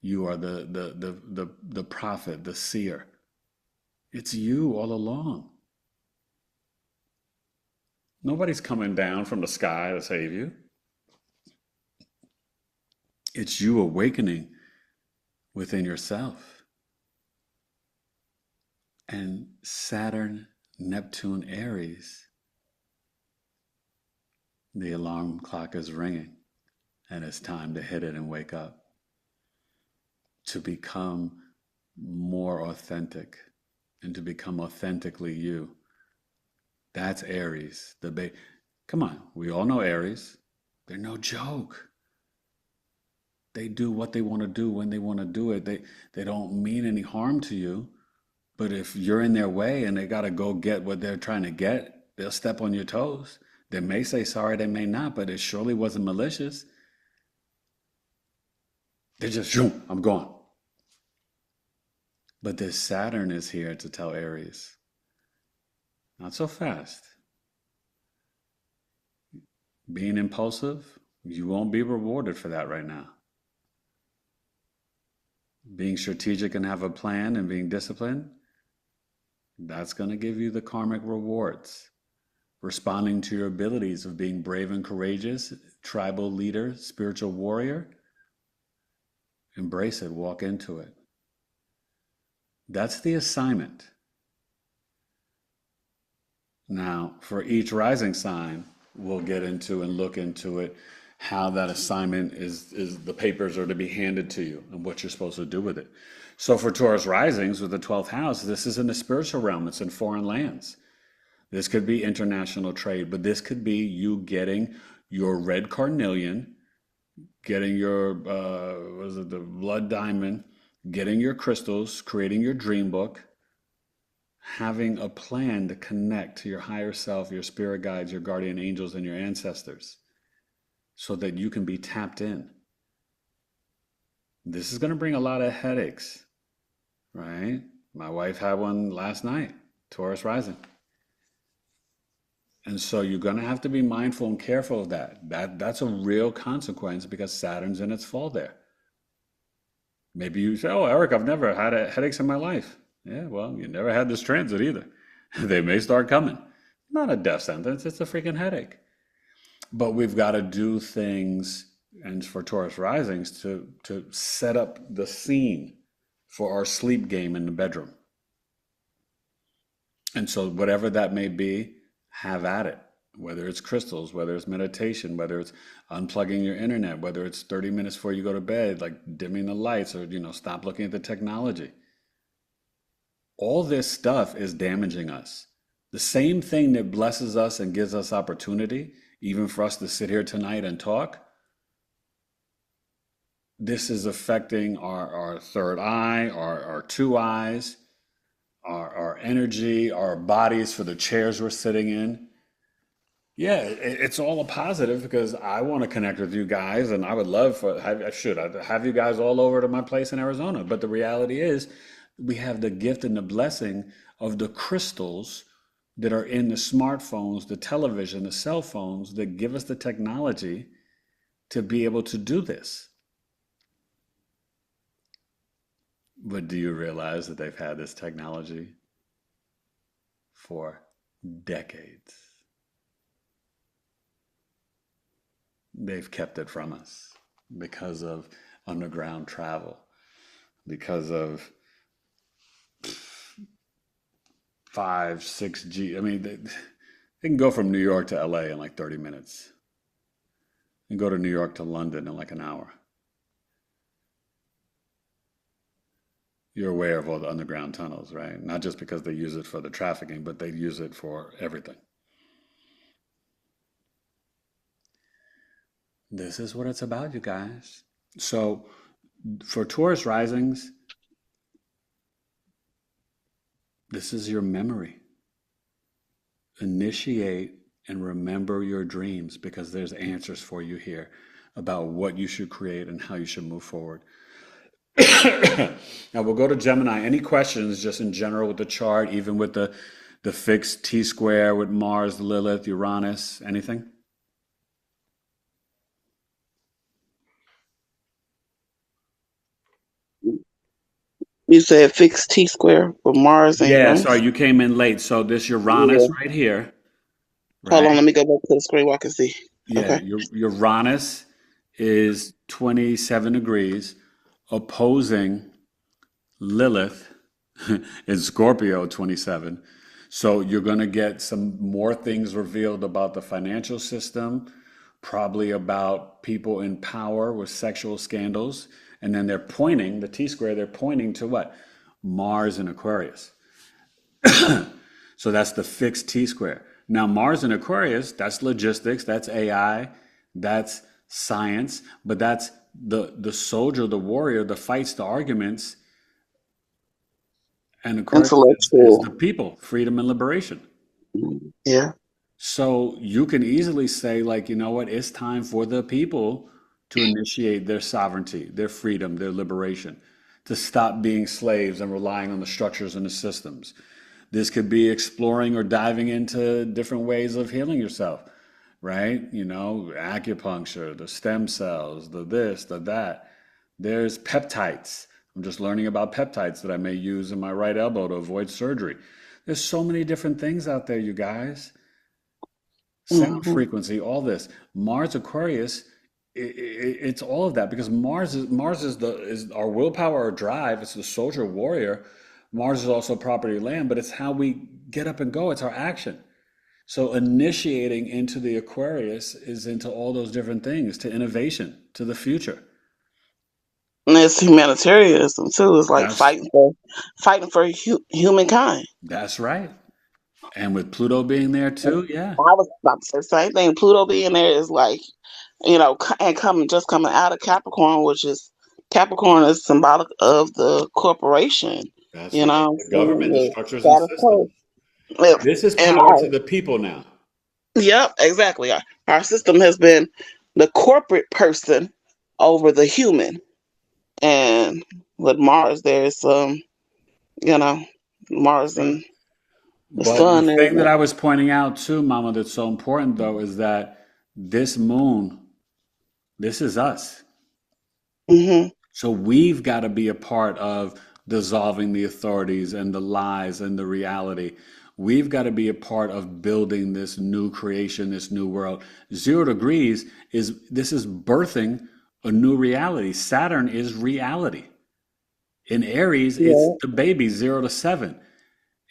you are the prophet, the seer. It's you all along. Nobody's coming down from the sky to save you. It's you awakening within yourself. And Saturn, Neptune, Aries, the alarm clock is ringing, and it's time to hit it and wake up, to become more authentic and to become authentically you. That's Aries. Come on, we all know Aries. They're no joke. They do what they want to do when they want to do it. They don't mean any harm to you. But if you're in their way and they got to go get what they're trying to get, they'll step on your toes. They may say sorry, they may not, but it surely wasn't malicious. They're just, shoom, I'm gone. But this Saturn is here to tell Aries, not so fast. Being impulsive, you won't be rewarded for that right now. Being strategic and have a plan and being disciplined, that's going to give you the karmic rewards. Responding to your abilities of being brave and courageous, tribal leader, spiritual warrior, embrace it, walk into it. That's the assignment. Now, for each rising sign, we'll get into and look into it, how that assignment is the papers are to be handed to you and what you're supposed to do with it. So for Taurus risings with the 12th house, this is in the spiritual realm. It's in foreign lands. This could be international trade, but this could be you getting your red carnelian, getting your, the blood diamond, getting your crystals, creating your dream book, having a plan to connect to your higher self, your spirit guides, your guardian angels, and your ancestors so that you can be tapped in. This is going to bring a lot of headaches, right? My wife had one last night, Taurus rising. And so you're going to have to be mindful and careful of that. That's a real consequence because Saturn's in its fall there. Maybe you say, oh, Eric, I've never had headaches in my life. Yeah, well, you never had this transit either. They may start coming. Not a death sentence, it's a freaking headache. But we've got to do things, and for Taurus risings, to set up the scene for our sleep game in the bedroom. And so whatever that may be, have at it. Whether it's crystals, whether it's meditation, whether it's unplugging your internet, whether it's 30 minutes before you go to bed, like dimming the lights or, stop looking at the technology. All this stuff is damaging us. The same thing that blesses us and gives us opportunity, even for us to sit here tonight and talk, this is affecting our third eye, our two eyes, our energy, our bodies for the chairs we're sitting in. Yeah, it's all a positive because I want to connect with you guys and I would love I'd have you guys all over to my place in Arizona. But the reality is we have the gift and the blessing of the crystals that are in the smartphones, the television, the cell phones that give us the technology to be able to do this. But do you realize that they've had this technology for decades? They've kept it from us because of underground travel, because of 6G. I mean, they can go from New York to LA in like 30 minutes and go to New York to London in like an hour. You're aware of all the underground tunnels, right? Not just because they use it for the trafficking, but they use it for everything. This is what it's about, you guys. So, for Taurus risings, this is your memory. Initiate and remember your dreams because there's answers for you here about what you should create and how you should move forward. Now we'll go to Gemini. Any questions just in general with the chart, even with the fixed T square with Mars, Lilith, Uranus, anything? You said fixed T square with Mars and Yeah, sorry, Uranus? you came in late. So this Uranus Yeah. right here, Hold on, right? let me go back to the screen where I can see. Yeah, Okay. your Uranus is 27 degrees opposing Lilith is Scorpio 27. So you're going to get some more things revealed about the financial system, probably about people in power with sexual scandals. And then they're pointing, the T square, they're pointing to what? Mars and Aquarius. So that's the fixed T square. Now, Mars and Aquarius, that's logistics, that's AI, that's science, but that's the soldier, the warrior, the fights, the arguments, and Aquarius is Intellectual. the people, freedom and liberation. Yeah. So you can easily say, like, you know what, it's time for the people to initiate their sovereignty, their freedom, their liberation, to stop being slaves and relying on the structures and the systems. This could be exploring or diving into different ways of healing yourself, right? You know, acupuncture, the stem cells, the this, the that. There's peptides. I'm just learning about peptides that I may use in my right elbow to avoid surgery. There's so many different things out there, you guys. Sound Hmm. frequency, all this. Mars Aquarius, it's all of that because Mars is our willpower, our drive. It's the soldier warrior. Mars is also property land, but it's how we get up and go. It's our action. So initiating into the Aquarius is into all those different things, to innovation, to the future. And it's humanitarianism too. It's like That's fighting for humankind. that's right. And with Pluto being there And too, yeah, I was about to say the same thing. Pluto being there is like, and coming out of Capricorn, which is Capricorn is symbolic of the corporation. that's right. The So government, the the structures and status quo. systems. This is And power to the people now. yep, exactly. Our system has been the corporate person over the human. And with Mars, there's you know, That's Mars right. and the But the sun. thing that And I was pointing out too, Mama, that's so important though, is that this moon, this is us. hmm So we've got to be a part of dissolving the authorities and the lies and the reality. We've got to be a part of building this new creation, this new world. 0 degrees is this is birthing a new reality. Saturn is reality. In Aries, it's yeah, the baby 0 to 7.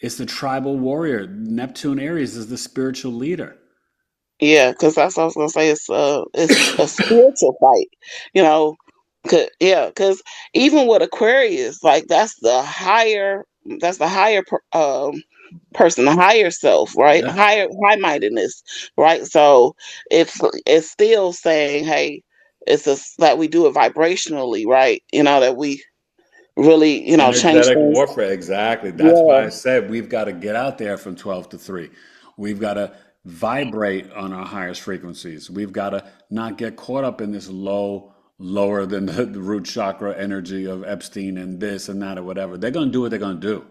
It's the tribal warrior. Neptune Aries is the spiritual leader. yeah, because that's what I was gonna say. It's a spiritual fight, you know. Because even with Aquarius, like that's the higher person, the higher self, right? Yeah. High mindedness, right? So it's still saying, hey, that we do it vibrationally, right? That we really, change Energetic things. warfare, exactly. That's Yeah, why I said we've got to get out there from 12 to 3. We've got to vibrate on our highest frequencies. We've got to not get caught up in this lower than the root chakra energy of Epstein and this and that or whatever. They're going to do what they're going to do,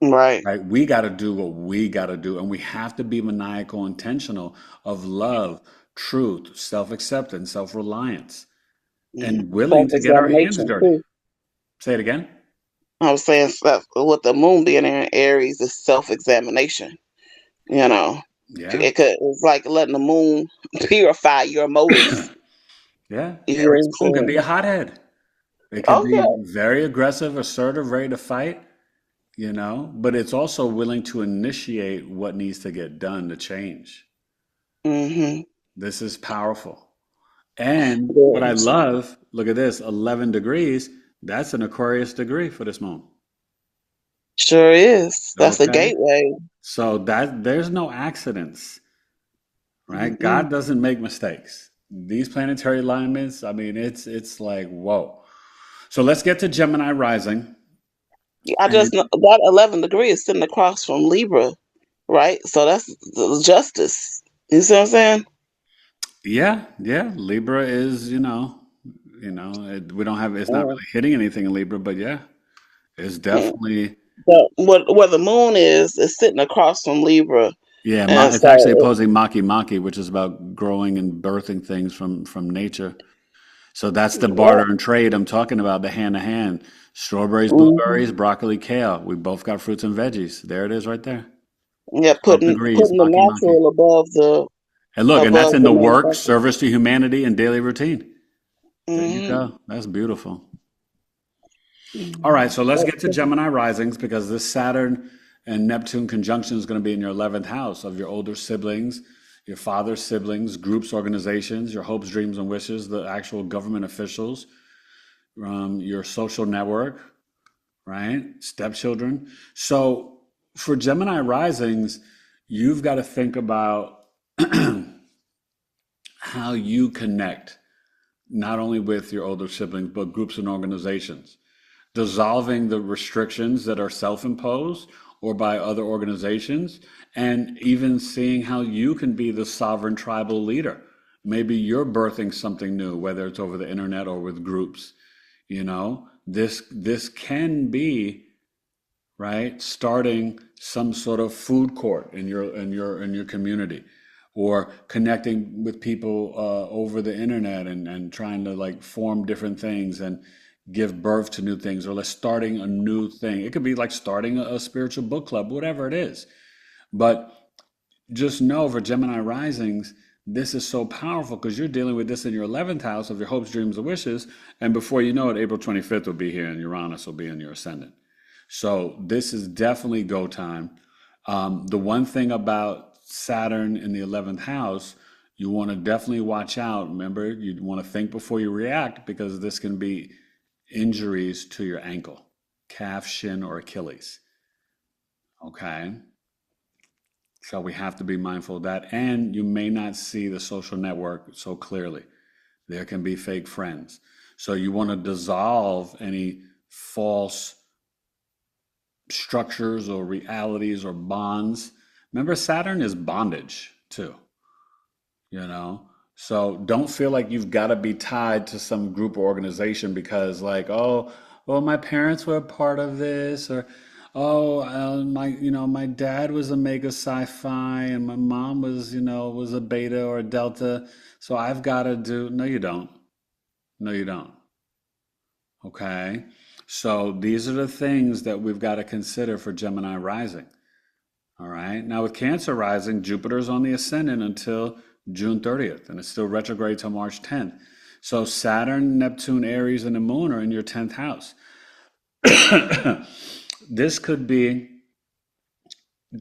right. right? We got to do what we got to do. And we have to be maniacal, intentional of love, truth, self acceptance, self reliance, Yeah. and willing Self to get our hands examination dirty. too. Say it again. I was saying stuff with the moon being in Aries is self-examination. You know, Yeah. it's like letting the moon purify your motives. Yeah. You know what Aries I'm moon can be saying? a hothead. It can Oh be yeah. very aggressive, assertive, ready to fight, but it's also willing to initiate what needs to get done to change. Mm-hmm. This is powerful. And what I Yes. love, look at this, 11 degrees, that's an Aquarius degree for this moon. Sure is. That's the Okay? gateway. So that there's no accidents, right? Mm-mm. God doesn't make mistakes. These planetary alignments, I mean, it's like, whoa. So let's get to Gemini rising. I just know And that 11 degree is sitting across from Libra, right? So that's the justice. You see what I'm saying? yeah, yeah, Libra is, we don't have, it's not Mm. really hitting anything in Libra, but yeah, it's Mm. definitely, But where the moon is sitting across from Libra, yeah, and it's actually so opposing Maki Maki, which is about growing and birthing things from nature. So that's the yeah, barter and trade I'm talking about, the hand to hand. Strawberries, hmm blueberries, broccoli, kale. We both got fruits and veggies. There it is right there. yeah, 12 putting degrees, putting the Maki Maki. natural And look, and that's above in the the work, manufactured. service to humanity, and daily routine. There you Mm-hmm. go. That's beautiful. All right, Mm-hmm. so let's get to Gemini risings because this Saturn and Neptune conjunction is going to be in your 11th house of your older siblings, your father's siblings, groups, organizations, your hopes, dreams, and wishes, the actual government officials, your social network, right? Stepchildren. So for Gemini risings, you've got to think about how you connect not only with your older siblings, but groups and organizations, dissolving the restrictions that are self imposed or by other organizations, and even seeing how you can be the sovereign tribal leader. Maybe you're birthing something new, whether it's over the internet or with groups. This can be right? Starting some sort of food court in your community, or connecting with people over the internet and trying to like form different things and give birth to new things, or like starting a new thing. It could be like starting a spiritual book club, whatever it is. But just know for Gemini risings, this is so powerful because you're dealing with this in your 11th house of your hopes, dreams, and wishes. And before you know it, April 25th will be here and Uranus will be in your ascendant. So this is definitely go time. The one thing about Saturn in the 11th house, you want to definitely watch out. Remember, you want to think before you react because this can be injuries to your ankle, calf, shin, or Achilles. Okay. So we have to be mindful of that. And you may not see the social network so clearly. There can be fake friends. So you want to dissolve any false structures or realities or bonds. Remember, Saturn is bondage too, you know? So don't feel like you've got to be tied to some group or organization because, like, oh, well, my parents were a part of this, or oh, my dad was a mega sci-fi, and my mom was a beta or a delta, so I've got to do. No, you don't. No, you don't. Okay. So these are the things that we've got to consider for Gemini rising. All right. Now with Cancer rising, Jupiter's on the ascendant until June 30th, and it's still retrograde till March 10th. So Saturn, Neptune, Aries, and the Moon are in your 10th house. This could be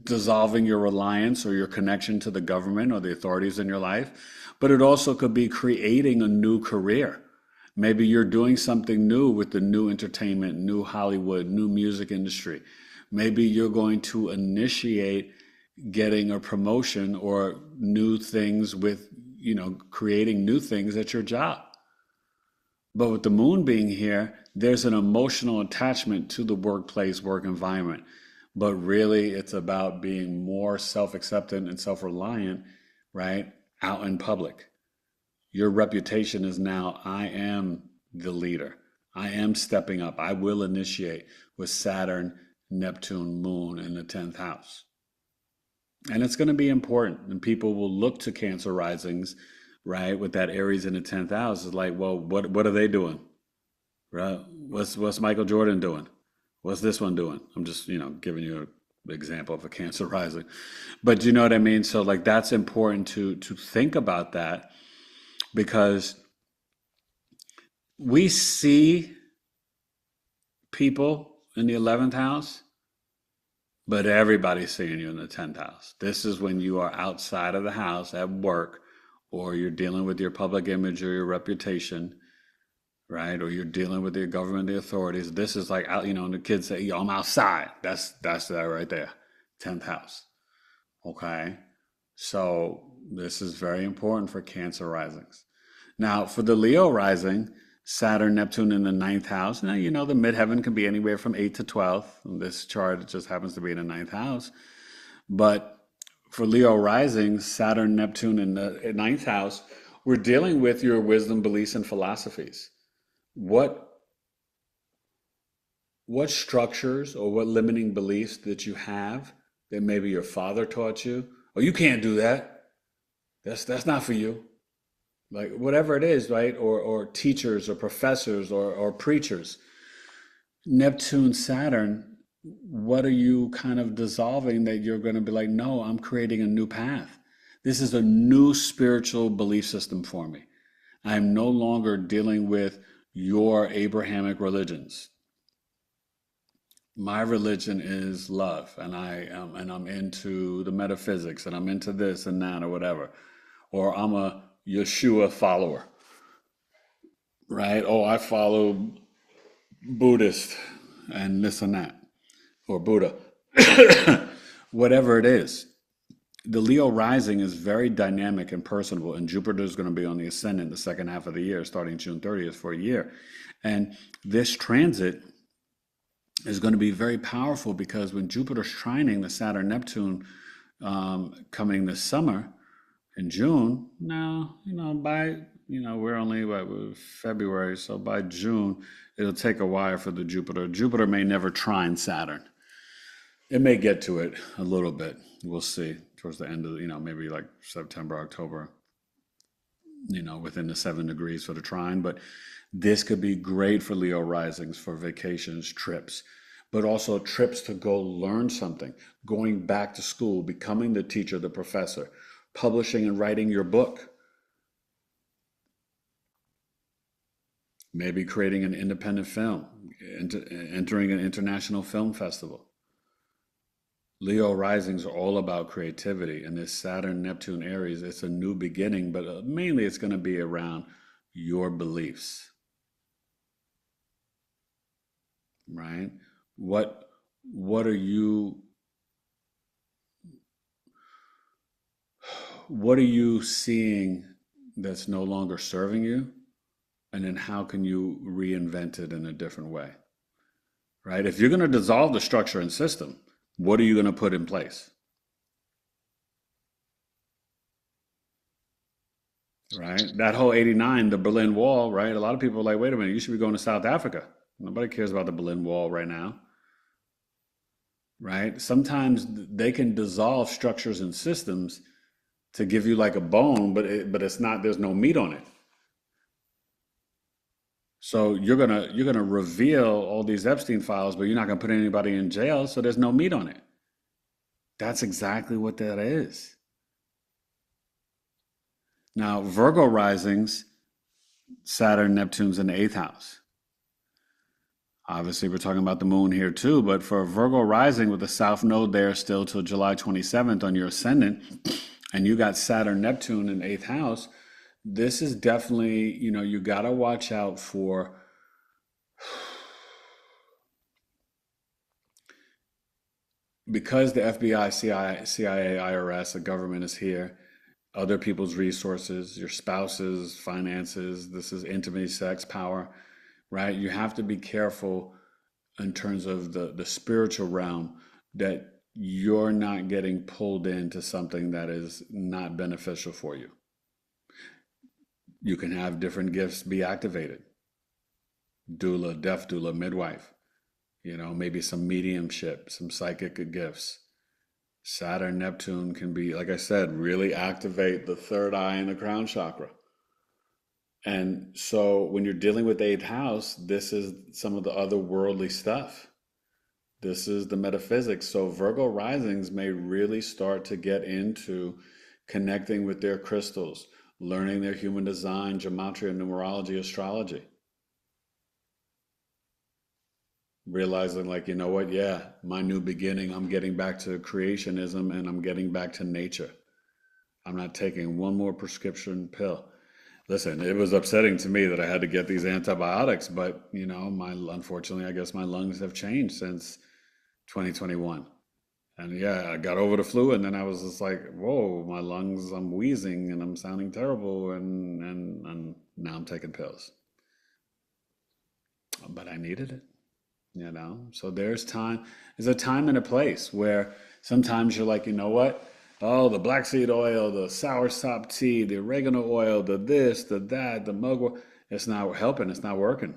dissolving your reliance or your connection to the government or the authorities in your life, but it also could be creating a new career. Maybe you're doing something new with the new entertainment, new Hollywood, new music industry. Maybe you're going to initiate getting a promotion or new things with, creating new things at your job. But with the moon being here, there's an emotional attachment to the workplace, work environment. But really, it's about being more self acceptant and self reliant, right? Out in public. Your reputation is now, I am the leader. I am stepping up. I will initiate with Saturn, Neptune, Moon in the 10th house. And it's going to be important. And people will look to Cancer risings, right? With that Aries in the 10th house. It's like, well, what are they doing? Right? What's Michael Jordan doing? What's this one doing? I'm just, giving you an example of a Cancer rising. But you know what I mean? So like that's important to think about that because we see people in the 11th house, but everybody's seeing you in the 10th house. This is when you are outside of the house at work, or you're dealing with your public image or your reputation, right? Or you're dealing with the government, the authorities. This is like out, and the kids say, "Yo, I'm outside." That's that right there. 10th house. Okay. So this is very important for Cancer risings. Now, for the Leo rising, Saturn, Neptune in the ninth house. Now, the midheaven can be anywhere from 8 to 12. This chart just happens to be in the ninth house. But for Leo rising, Saturn, Neptune in the ninth house, we're dealing with your wisdom, beliefs, and philosophies. What structures or what limiting beliefs that you have that maybe your father taught you? Oh, you can't do that. That's not for you. Like whatever it is, right? Or teachers or professors or preachers. Neptune, Saturn, what are you kind of dissolving that you're going to be like, no, I'm creating a new path. This is a new spiritual belief system for me. I'm no longer dealing with your Abrahamic religions. My religion is love, and I'm into the metaphysics, and I'm into this and that or whatever. Or I'm a Yeshua follower, right? Oh, I follow Buddhist and this and that, or Buddha, whatever it is. The Leo rising is very dynamic and personable, and Jupiter is going to be on the ascendant the second half of the year, starting June 30th for a year. And this transit is going to be very powerful because when Jupiter's trining the Saturn Neptune coming this summer in June, now, we're only we're February, so by June, it'll take a while for the Jupiter. Jupiter may never trine Saturn. It may get to it a little bit. We'll see towards the end of, maybe like September, October, within the 7 degrees for the trine. But this could be great for Leo risings for vacations, trips, but also trips to go learn something, going back to school, becoming the teacher, the professor, publishing and writing your book, maybe creating an independent film, entering an international film festival. Leo risings are all about creativity, and this Saturn, Neptune, Aries, it's a new beginning, but mainly it's going to be around your beliefs, right? What are you seeing that's no longer serving you? And then how can you reinvent it in a different way, right? If you're going to dissolve the structure and system, what are you going to put in place? Right? That whole 89, the Berlin Wall, right? A lot of people are like, wait a minute, you should be going to South Africa. Nobody cares about the Berlin Wall right now, right? Sometimes they can dissolve structures and systems to give you like a bone, but it's not, there's no meat on it. So you're gonna reveal all these Epstein files, but you're not gonna put anybody in jail, so there's no meat on it. That's exactly what that is. Now, Virgo risings, Saturn, Neptune's in the eighth house. Obviously, we're talking about the moon here too, but for Virgo rising with the south node there still till July 27th on your ascendant, and you got Saturn, Neptune in eighth house, this is definitely, you got to watch out for because the FBI, CIA, IRS, the government is here, other people's resources, your spouse's finances, this is intimacy, sex, power, right? You have to be careful in terms of the spiritual realm that you're not getting pulled into something that is not beneficial for you. You can have different gifts be activated. Doula, deaf doula, midwife, maybe some mediumship, some psychic gifts. Saturn, Neptune can be, like I said, really activate the third eye and the crown chakra. And so when you're dealing with the eighth house, this is some of the other worldly stuff. This is the metaphysics. So Virgo risings may really start to get into connecting with their crystals, learning their human design, gematria, numerology, astrology. Realizing, like, you know what? Yeah, my new beginning, I'm getting back to creationism and I'm getting back to nature. I'm not taking one more prescription pill. Listen, it was upsetting to me that I had to get these antibiotics, but unfortunately, I guess my lungs have changed since 2021. And yeah, I got over the flu, and then I was just like, whoa, my lungs, I'm wheezing and I'm sounding terrible, and now I'm taking pills. But I needed it. So there's a time and a place where sometimes you're like, you know what? Oh, the black seed oil, the soursop tea, the oregano oil, the this, the that, the mugwort. It's not helping. It's not working.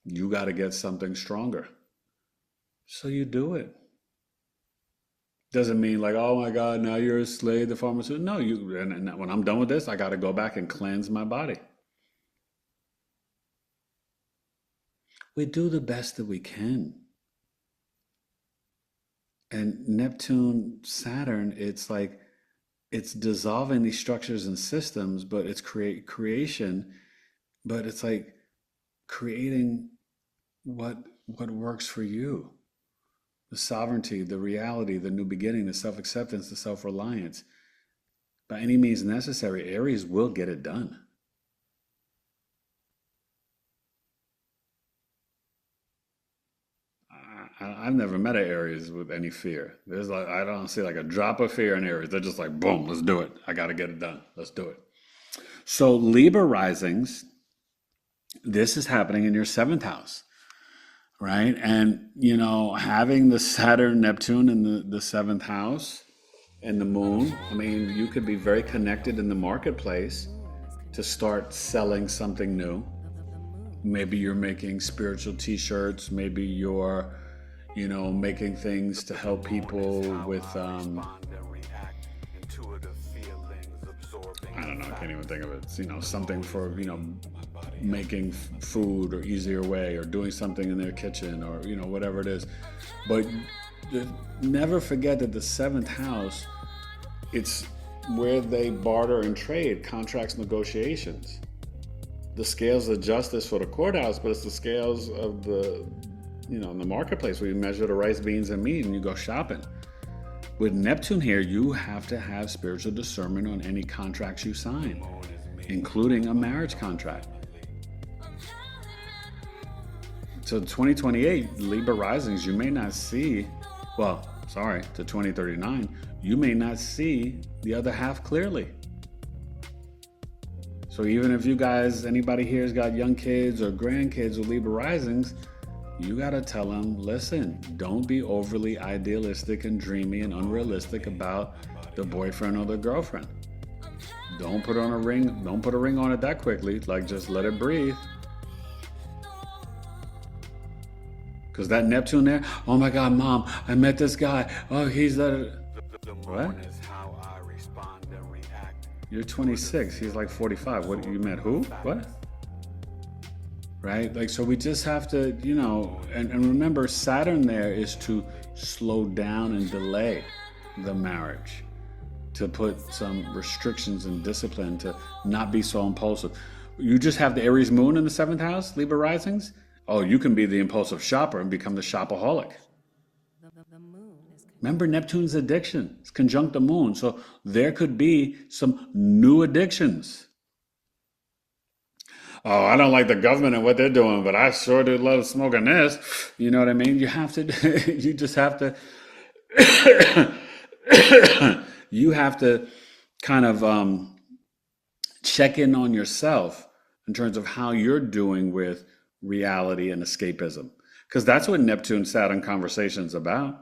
You got to get something stronger. So you do it. Doesn't mean like, oh my God, now you're a slave to pharmaceutical. No, and when I'm done with this, I got to go back and cleanse my body. We do the best that we can. And Neptune, Saturn, it's like it's dissolving these structures and systems, but it's creation, but it's like creating what what works for you. The sovereignty, the reality, the new beginning, the self-acceptance, the self-reliance. By any means necessary, Aries will get it done. I've never met an Aries with any fear. There's like I don't see like a drop of fear in Aries. They're just like, boom, let's do it. I got to get it done. Let's do it. So Libra risings, this is happening in your seventh house, right? And having the Saturn, Neptune in the seventh house and the moon, I mean, you could be very connected in the marketplace to start selling something new. Maybe you're making spiritual t-shirts, maybe you're making things to help people with I don't know, I can't even think of it. It's, something for, making food or easier way or doing something in their kitchen or, whatever it is. But never forget that the seventh house, it's where they barter and trade, contracts, negotiations. The scales of justice for the courthouse, but it's the scales of in the marketplace where you measure the rice, beans, and meat and you go shopping. With Neptune here, you have to have spiritual discernment on any contracts you sign, including a marriage contract. So 2028, Libra risings, you may not see, to 2039, you may not see the other half clearly. So even if anybody here has got young kids or grandkids with Libra risings, you got to tell them, listen, don't be overly idealistic and dreamy and unrealistic about the boyfriend or the girlfriend. Don't put a ring on it that quickly. Like, just let it breathe. Because that Neptune there, oh my God, Mom, I met this guy. Oh, he's that. What? You're 26. He's like 45. What, you met who? What? Right? Like, so we just have to, and remember, Saturn there is to slow down and delay the marriage, to put some restrictions and discipline, to not be so impulsive. You just have the Aries moon in the seventh house, Libra risings. Oh, you can be the impulsive shopper and become the shopaholic. Remember, Neptune's addiction. It's conjunct the moon. So there could be some new addictions. Oh, I don't like the government and what they're doing, but I sure do love smoking this. You know what I mean? You have to, you just have to, you have to kind of check in on yourself in terms of how you're doing with reality and escapism. Because that's what Neptune-Saturn conversation's about.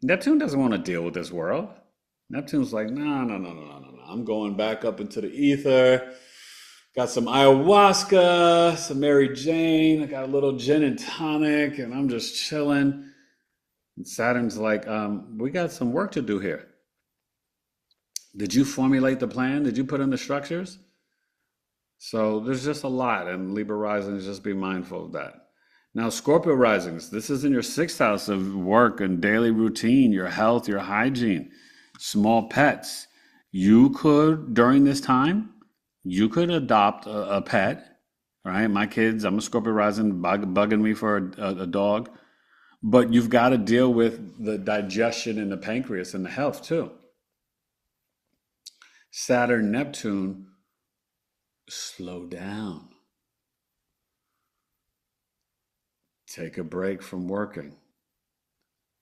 Neptune doesn't want to deal with this world. Neptune's like, no. I'm going back up into the ether. Got some ayahuasca, some Mary Jane. I got a little gin and tonic, and I'm just chilling. And Saturn's like, we got some work to do here. Did you formulate the plan? Did you put in the structures? So there's just a lot, and Libra rising is just be mindful of that. Now, Scorpio risings, this is in your sixth house of work and daily routine, your health, your hygiene, small pets. You could, during this time, you could adopt a pet, right? My kids, I'm a Scorpio rising, bugging me for a dog. But you've got to deal with the digestion and the pancreas and the health too. Saturn, Neptune, slow down. Take a break from working,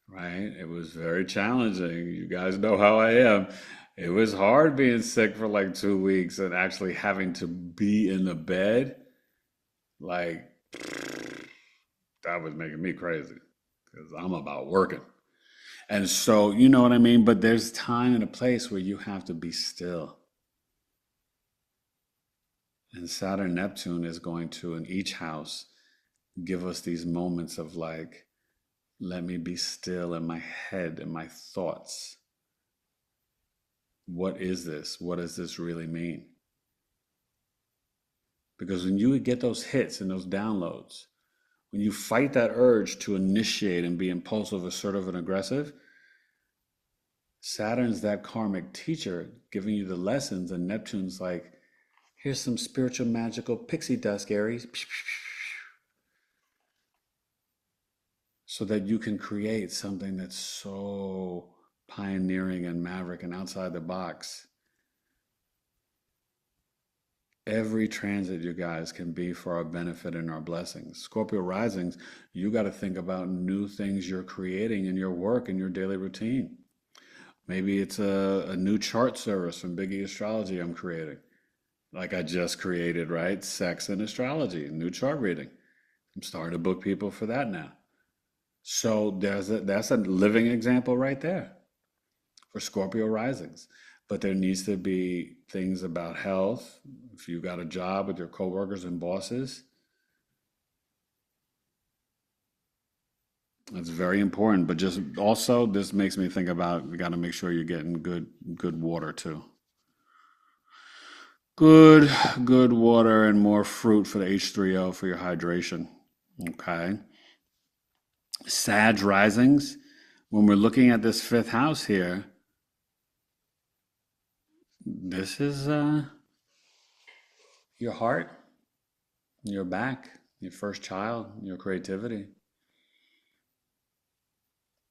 right? It was very challenging. You guys know how I am. It was hard being sick for like 2 weeks and actually having to be in the bed. Like, that was making me crazy because I'm about working. And so, you know what I mean? But there's time and a place where you have to be still. And Saturn, Neptune is going to, in each house, give us these moments of like, let me be still in my head and my thoughts. What is this? What does this really mean? Because when you get those hits and those downloads, when you fight that urge to initiate and be impulsive, assertive, and aggressive, Saturn's that karmic teacher giving you the lessons, and Neptune's like, here's some spiritual, magical pixie dust, Aries, so that you can create something that's so pioneering and maverick and outside the box. Every transit, you guys, can be for our benefit and our blessings. Scorpio risings, you got to think about new things you're creating in your work and your daily routine. Maybe it's a new chart service from BigEAstro I'm creating. Like I just created, right? Sex and astrology, new chart reading. I'm starting to book people for that now. So that's a living example right there for Scorpio risings. But there needs to be things about health. If you got a job with your coworkers and bosses, that's very important. But just also, this makes me think about you got to make sure you're getting good water too. Good, good water and more fruit for the H3O for your hydration. Okay. Sag risings. When we're looking at this fifth house here, this is your heart, your back, your first child, your creativity.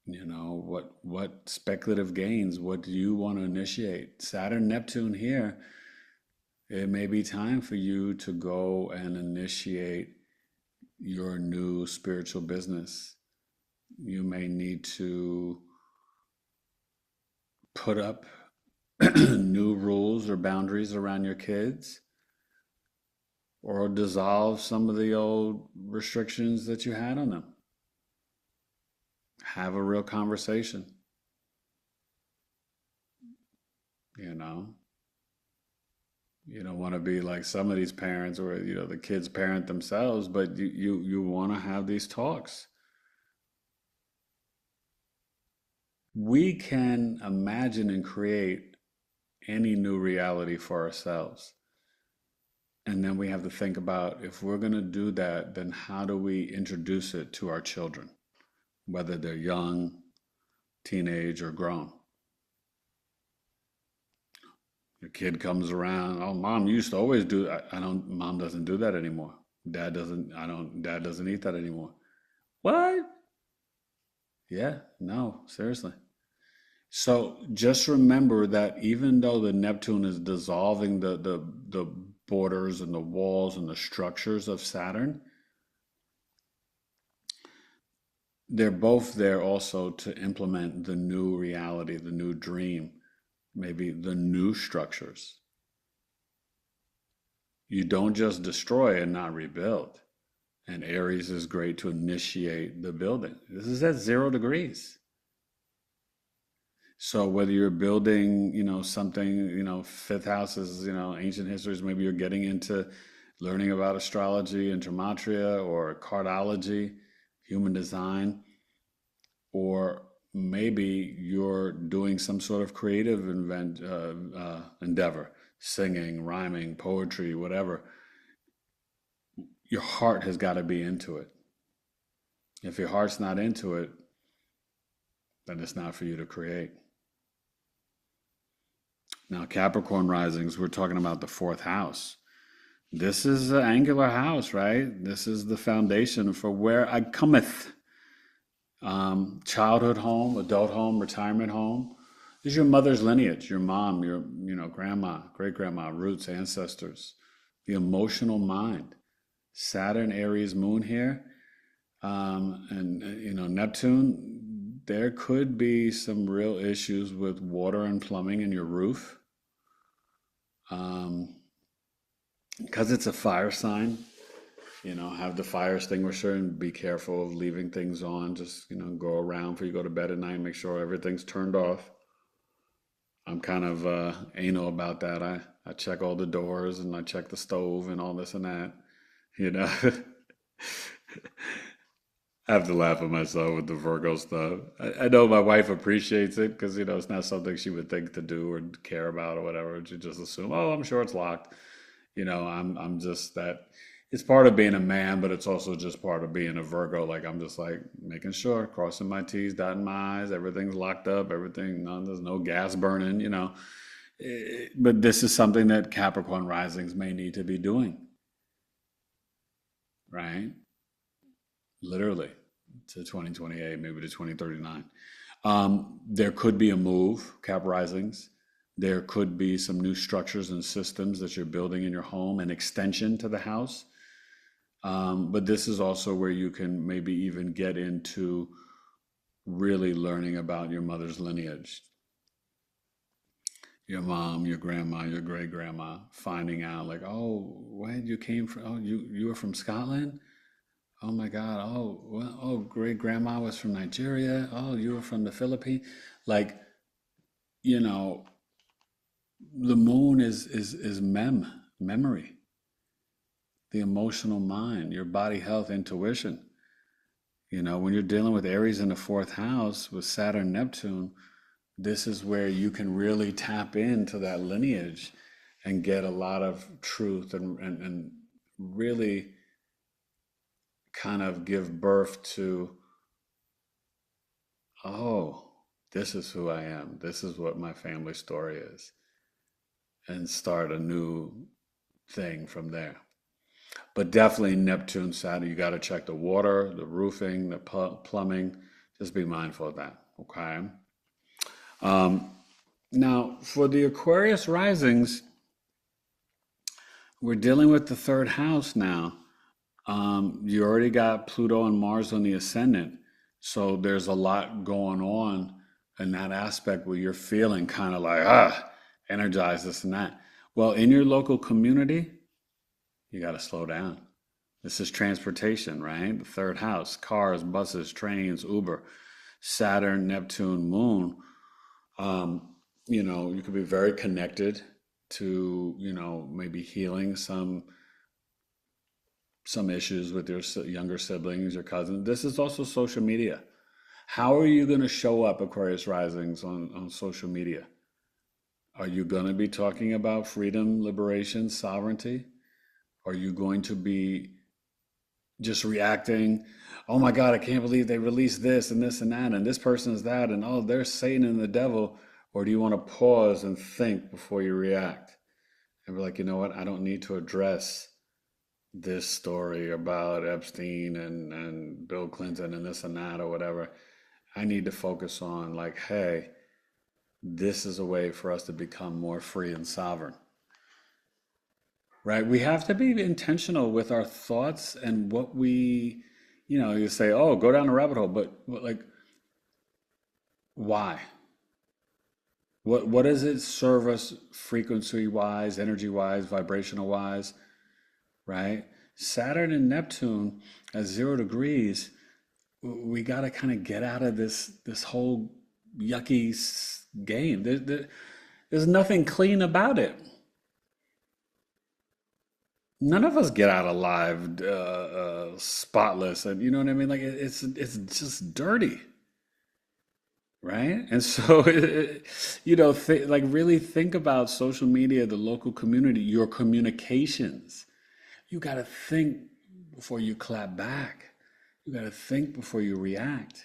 You know, what speculative gains, what do you want to initiate? Saturn, Neptune here, it may be time for you to go and initiate your new spiritual business. You may need to put up new rules or boundaries around your kids or dissolve some of the old restrictions that you had on them. Have a real conversation, you know. You don't want to be like some of these parents where, you know, the kids parent themselves, but you want to have these talks. We can imagine and create any new reality for ourselves. And then we have to think about if we're going to do that, then how do we introduce it to our children, whether they're young, teenage, or grown? Your kid comes around, oh, mom, you used to always do. I don't. Mom doesn't do that anymore. Dad doesn't. I don't. Dad doesn't eat that anymore. What? Yeah. No. Seriously. So just remember that even though the Neptune is dissolving the borders and the walls and the structures of Saturn, they're both there also to implement the new reality, the new dream, maybe the new structures. You don't just destroy and not rebuild. And Aries is great to initiate the building. This is at 0 degrees. So whether you're building, you know, something, you know, fifth house is, you know, ancient histories, maybe you're getting into learning about astrology and gematria or cardology, human design, or maybe you're doing some sort of creative endeavor, singing, rhyming, poetry, whatever. Your heart has got to be into it. If your heart's not into it, then it's not for you to create. Now, Capricorn risings, we're talking about the fourth house. This is an angular house, right? This is the foundation for where I cometh. Childhood home, adult home, retirement home. This is your mother's lineage, your mom, your grandma, great grandma, roots, ancestors, the emotional mind. Saturn, Aries, Moon here, and Neptune. There could be some real issues with water and plumbing in your roof, um, because it's a fire sign. Have the fire extinguisher and be careful of leaving things on. Just, go around before you go to bed at night, make sure everything's turned off. I'm kind of anal about that. I check all the doors and I check the stove and all this and that. You know, I have to laugh at myself with the Virgo stuff. I know my wife appreciates it because, it's not something she would think to do or care about or whatever. She just assume, oh, I'm sure it's locked. I'm just that it's part of being a man, but it's also just part of being a Virgo. Like I'm just like making sure, crossing my T's, dotting my I's, everything's locked up, everything, there's no gas burning. But this is something that Capricorn risings may need to be doing, right? Literally to 2028, maybe to 2039. There could be a move, Cap risings. There could be some new structures and systems that you're building in your home, an extension to the house. But this is also where you can maybe even get into really learning about your mother's lineage, your mom, your grandma, your great grandma, finding out like, oh, where you came from? Oh, you were from Scotland? Oh my God. Oh, well, oh, great grandma was from Nigeria. Oh, you were from the Philippines. Like, you know, the moon is memory, the emotional mind, your body health, intuition. When you're dealing with Aries in the fourth house with Saturn, Neptune, this is where you can really tap into that lineage and get a lot of truth and really kind of give birth to, oh, this is who I am. This is what my family story is. And start a new thing from there. But definitely Neptune, Saturn, you got to check the water, the roofing, the plumbing. Just be mindful of that, okay? Um, Now, for the Aquarius risings, we're dealing with the third house now. You already got Pluto and Mars on the ascendant. So there's a lot going on in that aspect where you're feeling kind of like, energized, this and that. Well, in your local community, you got to slow down. This is transportation, right? The third house, cars, buses, trains, Uber, Saturn, Neptune, Moon. You could be very connected to, maybe healing some issues with your younger siblings, your cousins. This is also social media. How are you going to show up, Aquarius risings, on social media? Are you going to be talking about freedom, liberation, sovereignty? Are you going to be just reacting, oh my God, I can't believe they released this and that, and this person is that, and oh, they're Satan and the devil? Or do you want to pause and think before you react? And be like, you know what? I don't need to address this story about Epstein and Bill Clinton and this and that or whatever. I need to focus on, like, hey, this is a way for us to become more free and sovereign, right? We have to be intentional with our thoughts and what you say, oh, go down the rabbit hole, but like, why? What does it serve us frequency wise, energy wise, vibrational wise, right? Saturn and Neptune at 0 degrees, we got to kind of get out of this whole yucky game. There's nothing clean about it. None of us get out alive spotless, and you know what I mean. Like it's just dirty, right? And so, like really think about social media, the local community, your communications. You got to think before you clap back. You got to think before you react.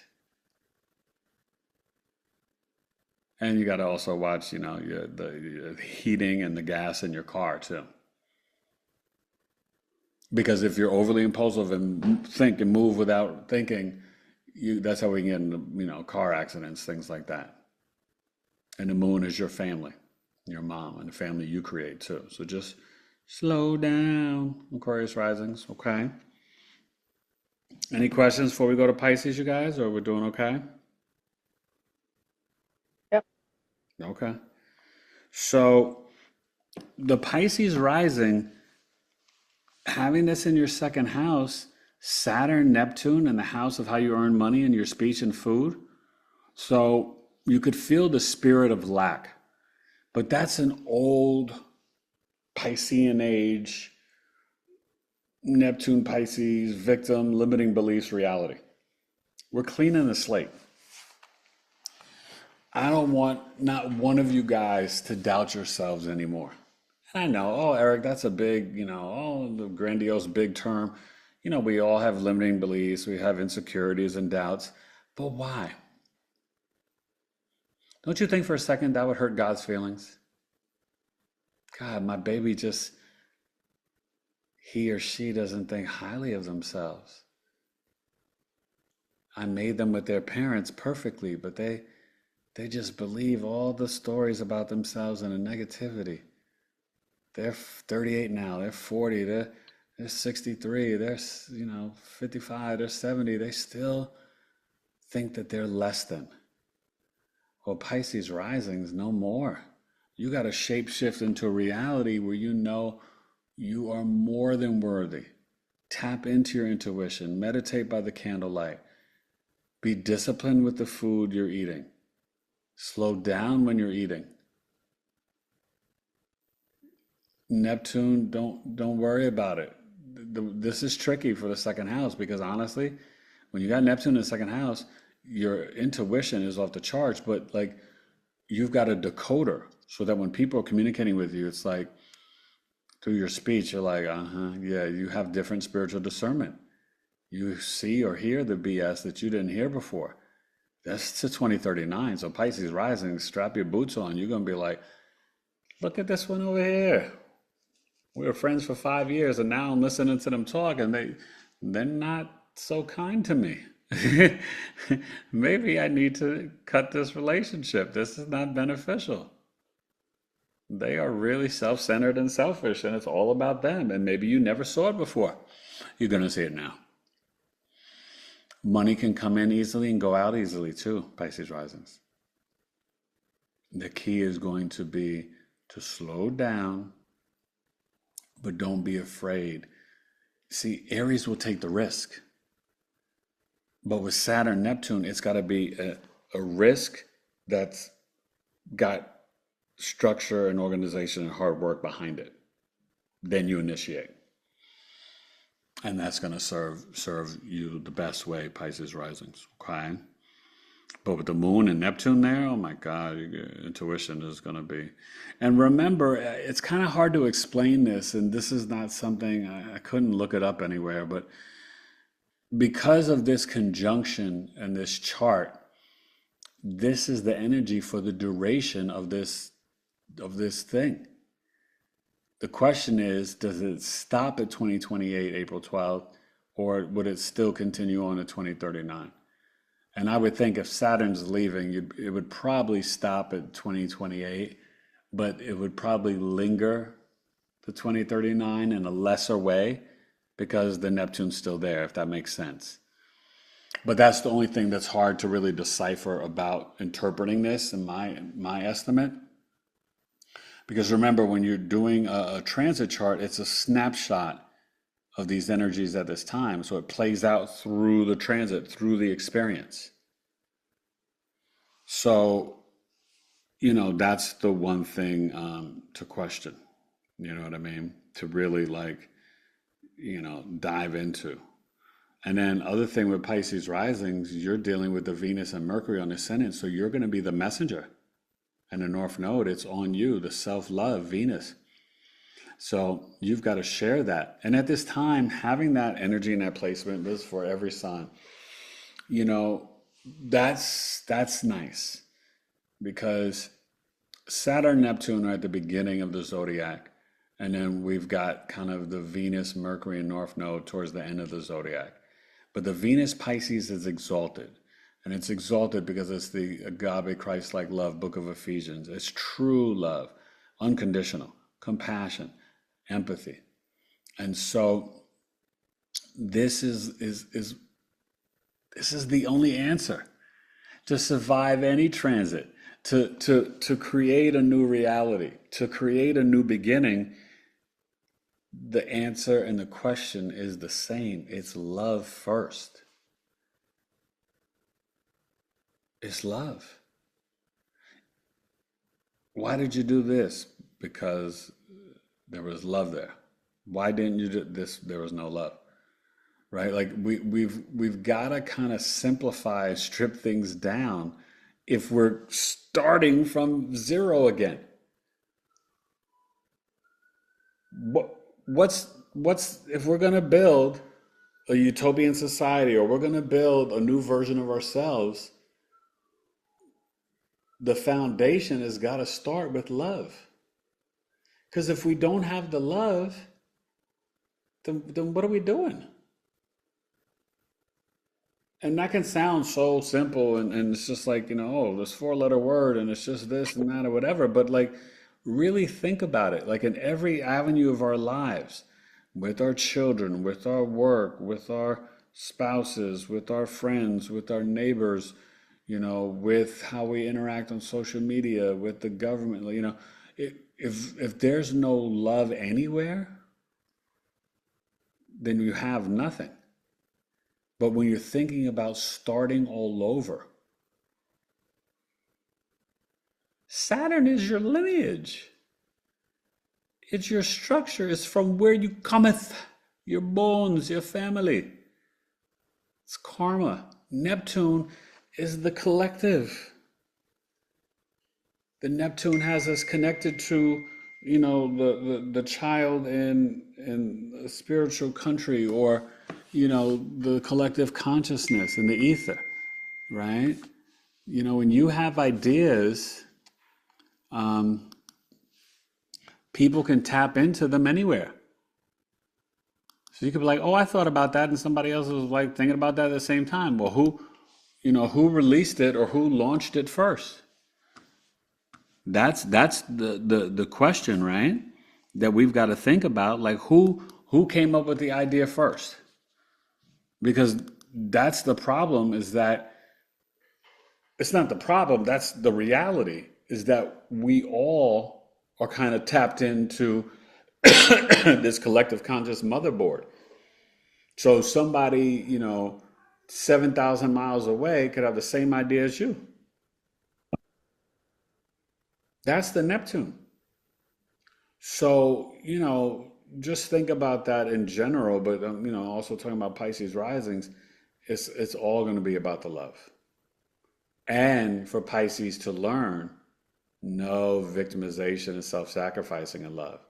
And you got to also watch, the heating and the gas in your car too. Because if you're overly impulsive and think and move without thinking, that's how we get into, car accidents, things like that. And the moon is your family, your mom, and the family you create too. So just slow down, Aquarius risings, okay? Any questions before we go to Pisces, you guys, or we're doing okay? Yep. Okay. So the Pisces rising, having this in your second house, Saturn, Neptune, in the house of how you earn money and your speech and food. So you could feel the spirit of lack, but that's an old Piscean age, Neptune, Pisces, victim, limiting beliefs, reality. We're cleaning the slate. I don't want not one of you guys to doubt yourselves anymore. And I know, oh, Eric, that's a big, the grandiose big term. We all have limiting beliefs, we have insecurities and doubts. But why? Don't you think for a second that would hurt God's feelings? God, my baby just, he or she doesn't think highly of themselves. I made them with their parents perfectly, but they just believe all the stories about themselves and the negativity. They're 38 now, they're 40, they're 63, they're 55, they're 70. They still think that they're less than. Well, Pisces risings, no more. You got to shape shift into a reality where you know you are more than worthy. Tap into your intuition, meditate by the candlelight, be disciplined with the food you're eating. Slow down when you're eating. Neptune, don't worry about it. This is tricky for the second house because honestly, when you got Neptune in the second house, your intuition is off the charts, but like you've got a decoder so that when people are communicating with you, it's like through your speech, you're like, yeah, you have different spiritual discernment. You see or hear the BS that you didn't hear before. That's to 2039. So Pisces rising, strap your boots on. You're going to be like, look at this one over here. We were friends for 5 years and now I'm listening to them talk and they're not so kind to me. Maybe I need to cut this relationship. This is not beneficial. They are really self-centered and selfish and it's all about them. And maybe you never saw it before. You're going to see it now. Money can come in easily and go out easily too, Pisces risings. The key is going to be to slow down, but don't be afraid. See, Aries will take the risk. But with Saturn, Neptune, it's got to be a risk that's got structure and organization and hard work behind it. Then you initiate. And that's going to serve you the best way, Pisces risings, okay? But with the moon and Neptune there, oh my God, your intuition is going to be. And remember, it's kind of hard to explain this, and this is not something, I couldn't look it up anywhere, but because of this conjunction and this chart, this is the energy for the duration of this thing. The question is, does it stop at 2028, April 12th, or would it still continue on to 2039? And I would think if Saturn's leaving, it would probably stop at 2028, but it would probably linger to 2039 in a lesser way because the Neptune's still there, if that makes sense. But that's the only thing that's hard to really decipher about interpreting this in my estimate. Because remember, when you're doing a transit chart, it's a snapshot of these energies at this time. So it plays out through the transit, through the experience. So, that's the one thing to question. You know what I mean? To really dive into. And then other thing with Pisces risings, you're dealing with the Venus and Mercury on the ascendant. So you're going to be the messenger. And the North Node, it's on you, the self-love, Venus. So you've got to share that. And at this time, having that energy and that placement, this is for every sign, you know, that's nice because Saturn, Neptune are at the beginning of the zodiac. And then we've got kind of the Venus, Mercury, and North Node towards the end of the zodiac. But the Venus Pisces is exalted. And it's exalted because it's the agape Christ-like love, book of Ephesians. It's true love, unconditional, compassion, empathy. And so this is this is the only answer to survive any transit, to create a new reality, to create a new beginning. The answer and the question is the same. It's love first. It's love. Why did you do this? Because there was love there. Why didn't you do this? There was no love. Right? Like we've got to kind of simplify, strip things down if we're starting from zero again. What's if we're going to build a utopian society or we're going to build a new version of ourselves, the foundation has got to start with love. Because if we don't have the love, then what are we doing? And that can sound so simple and it's just like, oh, this four-letter word and it's just this and that or whatever. But like really think about it. Like in every avenue of our lives, with our children, with our work, with our spouses, with our friends, with our neighbors, with how we interact on social media, with the government, if there's no love anywhere, then you have nothing. But when you're thinking about starting all over, Saturn is your lineage. It's your structure. It's from where you cometh, your bones, your family. It's karma. Neptune is the collective. The Neptune has us connected to, the child in a spiritual country or, the collective consciousness in the ether, right? When you have ideas, people can tap into them anywhere. So you could be like, oh, I thought about that, and somebody else was like thinking about that at the same time. Well, who released it or who launched it first? That's the question, right? That we've got to think about. Like who came up with the idea first? Because that's the problem, is that it's not the problem, that's the reality, is that we all are kind of tapped into this collective conscious motherboard. So somebody, 7,000 miles away could have the same idea as you. That's the Neptune. So, just think about that in general, but, also talking about Pisces risings, it's all going to be about the love. And for Pisces to learn no victimization and self-sacrificing in love,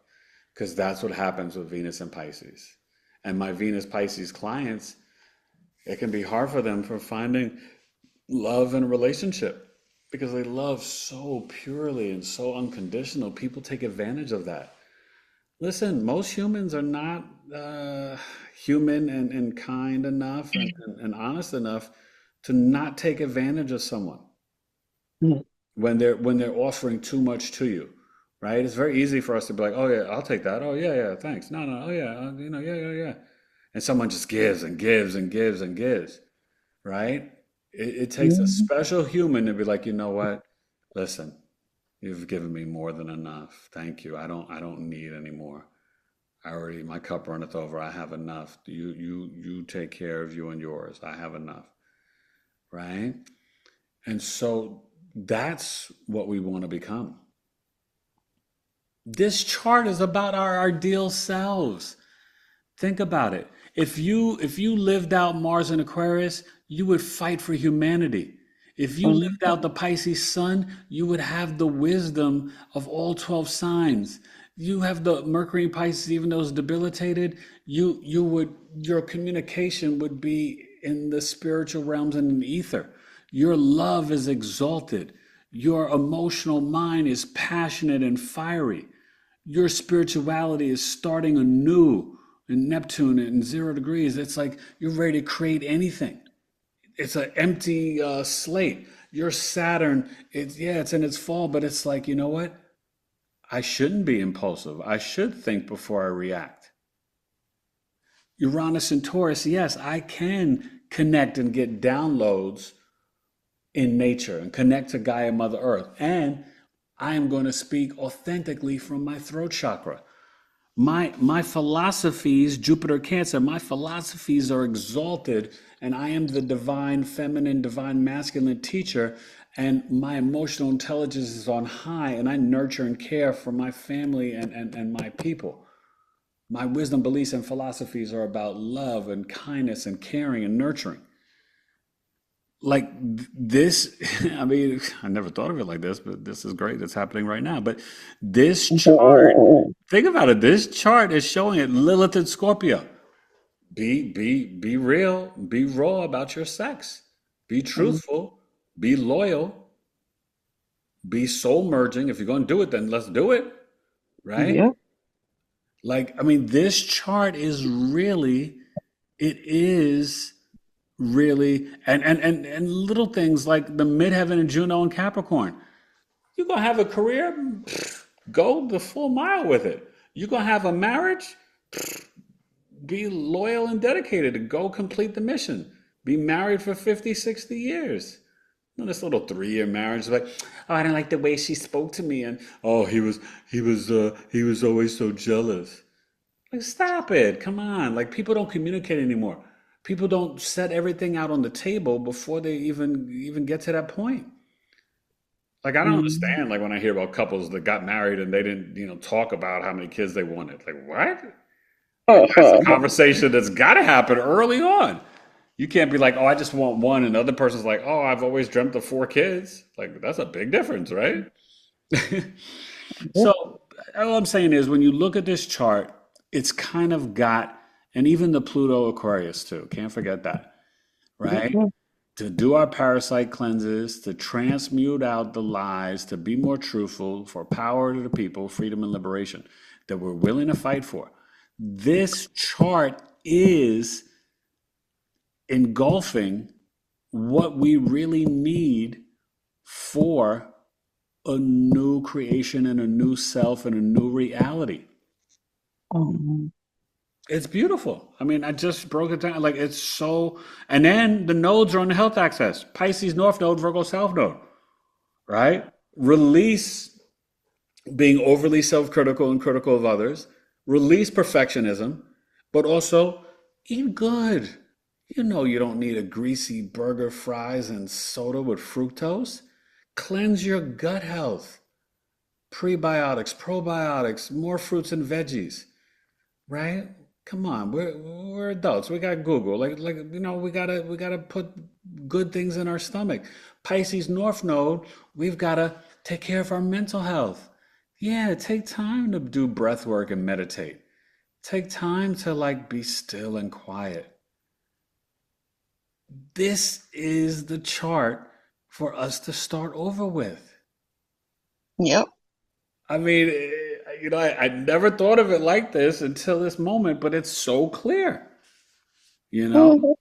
because that's what happens with Venus and Pisces. And my Venus Pisces clients, it can be hard for them for finding love in a relationship because they love so purely and so unconditional. People take advantage of that. Listen, most humans are not human and kind enough and honest enough to not take advantage of someone Mm. when they're offering too much to you, right? It's very easy for us to be like, oh yeah, I'll take that. Oh yeah, yeah, thanks. No, no, oh yeah, yeah, yeah, yeah. And someone just gives and gives and gives and gives, right? It takes a Mhm. special human to be like, you know what? Listen, you've given me more than enough. Thank you. I don't need any more. My cup runneth over. I have enough. You take care of you and yours. I have enough, right? And so that's what we want to become. This chart is about our ideal selves. Think about it. If you lived out Mars in Aquarius, you would fight for humanity. If you lived out the Pisces sun, you would have the wisdom of all 12 signs. You have the Mercury in Pisces, even though it's debilitated, your communication would be in the spiritual realms and in the ether. Your love is exalted. Your emotional mind is passionate and fiery. Your spirituality is starting anew in Neptune in 0 degrees. It's like you're ready to create anything. It's an empty slate. Your Saturn, it's in its fall, but it's like, you know what? I shouldn't be impulsive. I should think before I react. Uranus and Taurus, yes, I can connect and get downloads in nature and connect to Gaia Mother Earth. And I am going to speak authentically from my throat chakra. My philosophies, Jupiter Cancer, my philosophies are exalted, and I am the divine feminine, divine masculine teacher, and my emotional intelligence is on high, and I nurture and care for my family and my people. My wisdom, beliefs, and philosophies are about love and kindness and caring and nurturing. Like this, I mean, I never thought of it like this, but this is great. That's happening right now. But this chart, think about it. This chart is showing it Lilith and Scorpio. Be real, be raw about your sex. Be truthful, be loyal, be soul merging. If you're going to do it, then let's do it, right? Yeah. Like, I mean, this chart is really, it is really, and little things like the midheaven and Juno and Capricorn. You're gonna have a career, go the full mile with it. You're gonna have a marriage, be loyal and dedicated to go complete the mission. Be married for 50, 60 years. Not this little 3 year marriage, like, oh, I didn't like the way she spoke to me, and oh, he was always so jealous. Like, stop it. Come on. Like, people don't communicate anymore. People don't set everything out on the table before they even get to that point. Like, I don't Mhm. understand, like, when I hear about couples that got married and they didn't, talk about how many kids they wanted. Like, what? Like, that's a conversation that's got to happen early on. You can't be like, oh, I just want one, and the other person's like, oh, I've always dreamt of 4 kids. Like, that's a big difference, right? Yeah. So all I'm saying is when you look at this chart, it's kind of got, and even the Pluto Aquarius too, can't forget that, right? Mhm. To do our parasite cleanses, to transmute out the lies, to be more truthful, for power to the people, freedom and liberation that we're willing to fight for. This chart is engulfing what we really need for a new creation and a new self and a new reality. Mhm. It's beautiful. I mean, I just broke it down. Like, it's so, and then the nodes are on the health axis: Pisces North Node, Virgo South Node, right? Release being overly self critical and critical of others, release perfectionism, but also eat good. You know, you don't need a greasy burger, fries, and soda with fructose. Cleanse your gut health, prebiotics, probiotics, more fruits and veggies, right? Come on, we're adults. We got Google. We gotta put good things in our stomach. Pisces North Node, we've gotta take care of our mental health. Yeah, take time to do breath work and meditate. Take time to like be still and quiet. This is the chart for us to start over with. Yep. I mean, I never thought of it like this until this moment, but it's so clear. You know, Mhm.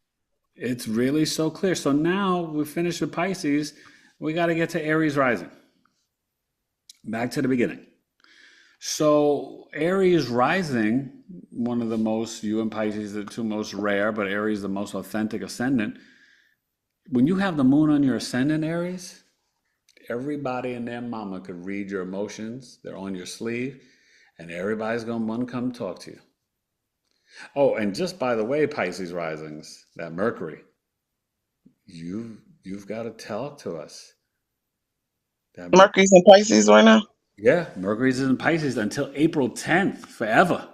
it's really so clear. So now we finished with Pisces. We got to get to Aries rising. Back to the beginning. So Aries rising, one of the most, you and Pisces, the two most rare, but Aries the most authentic ascendant. When you have the moon on your ascendant, Aries, everybody and their mama could read your emotions. They're on your sleeve, and everybody's gonna want to come talk to you. Oh, and just by the way, Pisces risings, that Mercury, you've got to talk to us. That Mercury's in Pisces right now. Yeah, Mercury's in Pisces until April 10th, forever.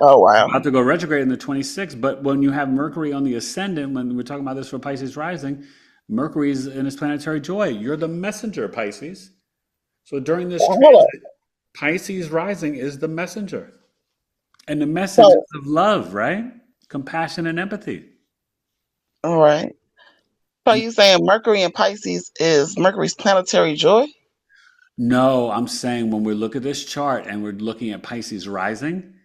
Oh wow. About to go retrograde in the 26th. But when you have Mercury on the ascendant, when we're talking about this for Pisces rising, Mercury's in its planetary joy. You're the messenger, Pisces. So during this Hold transit, up. Pisces rising is the messenger. And the message So, is of love, right? Compassion and empathy. all right. So And you saying Mercury in Pisces is Mercury's planetary joy? no, I'm saying when we look at this chart and we're looking at Pisces rising,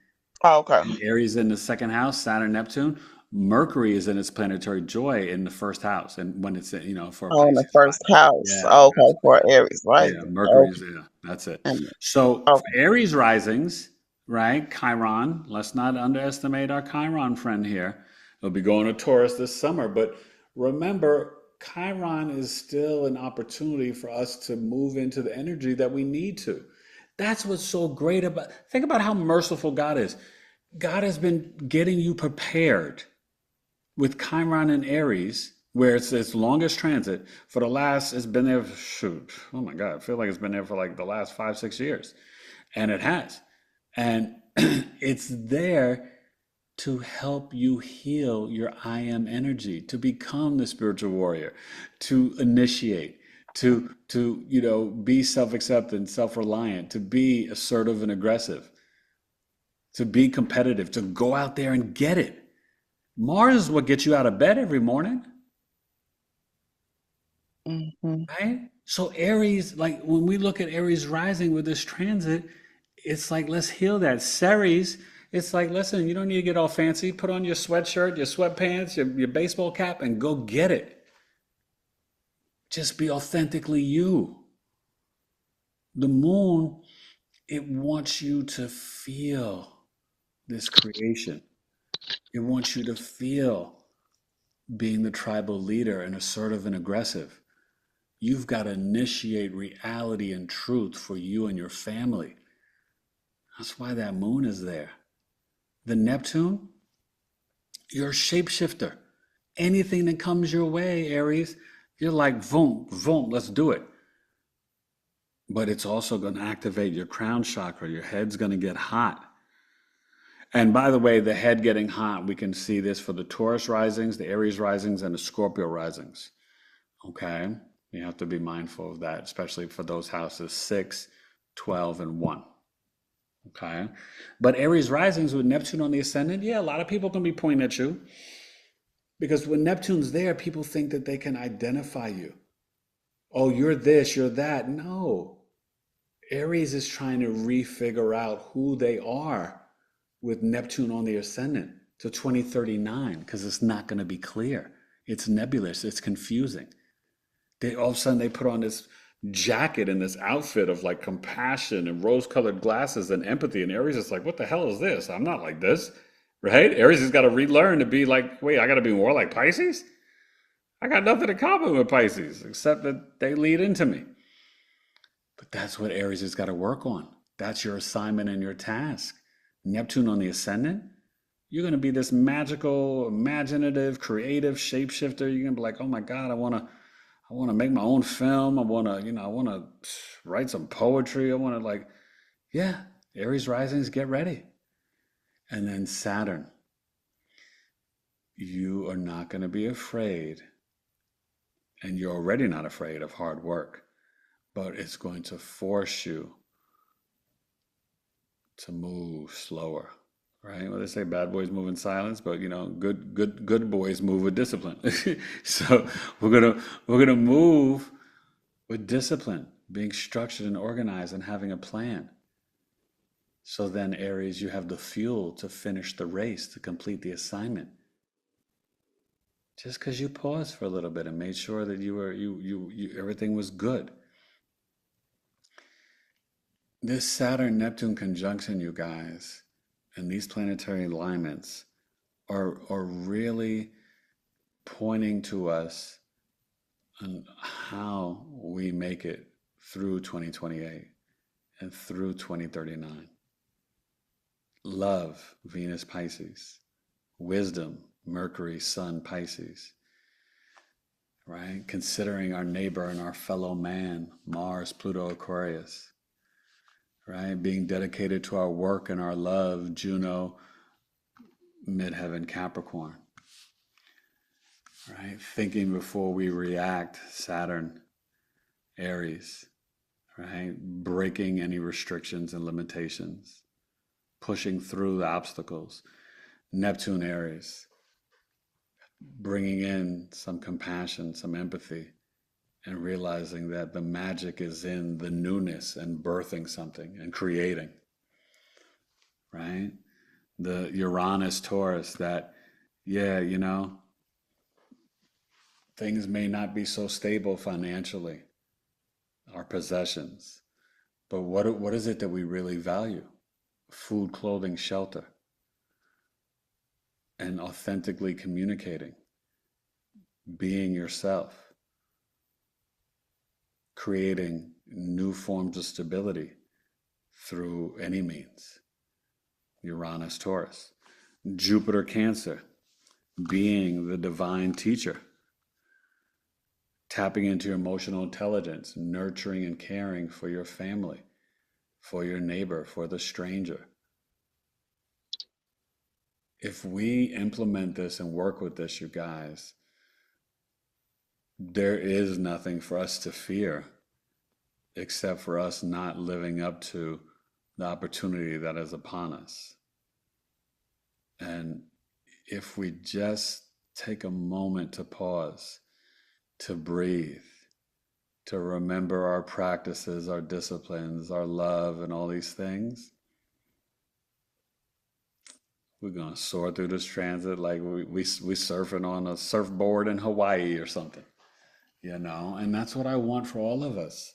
Oh, okay. and Aries in the second house, Saturn, Neptune, Mercury is in its planetary joy in the first house. And when it's, for On the Pisces first rising. house. Yeah, Okay, that's for Aries Yeah, rising. Mercury's Okay. there. That's it. And- So for okay. Aries risings, right? Chiron, let's not underestimate our Chiron friend here. He'll be going to Taurus this summer, but remember, Chiron is still an opportunity for us to move into the energy that we need to. That's what's so great about, think about how merciful God is. God has been getting you prepared with Chiron and Aries, where it's its longest transit for the last, it's been there, shoot, oh my God, I feel like it's been there for like the last 5, 6 years. And it has. And it's there to help you heal your I am energy, to become the spiritual warrior, to initiate, to be self-acceptant, self-reliant, to be assertive and aggressive, to be competitive, to go out there and get it. Mars is what gets you out of bed every morning. Mhm. Right? So Aries, like when we look at Aries rising with this transit, it's like let's heal that. Ceres, it's like listen, you don't need to get all fancy. Put on your sweatshirt, your sweatpants, your baseball cap, and go get it. Just be authentically you. The moon, it wants you to feel this creation. It wants you to feel being the tribal leader and assertive and aggressive. You've got to initiate reality and truth for you and your family. That's why that moon is there. The Neptune, you're a shapeshifter. Anything that comes your way, Aries, you're like, boom, boom, let's do it. But it's also going to activate your crown chakra. Your head's going to get hot. And by the way, the head getting hot, we can see this for the Taurus risings, the Aries risings, and the Scorpio risings. Okay? You have to be mindful of that, especially for those houses 6, 12, and 1. Okay. But Aries risings with Neptune on the ascendant, yeah, a lot of people can be pointing at you because when Neptune's there, people think that they can identify you. Oh, you're this, you're that. No. Aries is trying to refigure out who they are with Neptune on the ascendant to 2039 because it's not going to be clear. It's nebulous, it's confusing. They all of a sudden they put on this jacket and this outfit of like compassion and rose-colored glasses and empathy, and Aries is like, what the hell is this? I'm not like this, right? Aries has got to relearn to be like, wait, I got to be more like Pisces. I got nothing in common with Pisces except that they lead into me. But that's what Aries has got to work on. That's your assignment and your task. Neptune on the ascendant, you're going to be this magical, imaginative, creative shapeshifter. You're going to be like, oh my God, I want to make my own film. I want to write some poetry. I want to like, yeah, Aries risings, get ready. And then Saturn, you are not going to be afraid, and you're already not afraid of hard work, but it's going to force you to move slower. Right? Well, they say bad boys move in silence, but good boys move with discipline. So we're gonna move with discipline, being structured and organized and having a plan. So then, Aries, you have the fuel to finish the race, to complete the assignment. Just because you paused for a little bit and made sure that you everything was good. This Saturn Neptune conjunction, you guys, and these planetary alignments are really pointing to us on how we make it through 2028 and through 2039. Love, Venus Pisces. Wisdom, Mercury, Sun, Pisces, right? Considering our neighbor and our fellow man, Mars, Pluto, Aquarius, right? Being dedicated to our work and our love, Juno, Midheaven, Capricorn, right? Thinking before we react, Saturn, Aries, right? Breaking any restrictions and limitations, pushing through the obstacles. Neptune, Aries, bringing in some compassion, some empathy, and realizing that the magic is in the newness and birthing something and creating, right? The Uranus, Taurus, that, yeah, things may not be so stable financially, our possessions, but what is it that we really value? Food, clothing, shelter, and authentically communicating, being yourself, creating new forms of stability through any means. Uranus, Taurus. Jupiter, Cancer, being the divine teacher, tapping into your emotional intelligence, nurturing and caring for your family, for your neighbor, for the stranger. If we implement this and work with this, you guys, there is nothing for us to fear except for us not living up to the opportunity that is upon us. And if we just take a moment to pause, to breathe, to remember our practices, our disciplines, our love, and all these things, we're going to soar through this transit like we surfing on a surfboard in Hawaii or something, And that's what I want for all of us.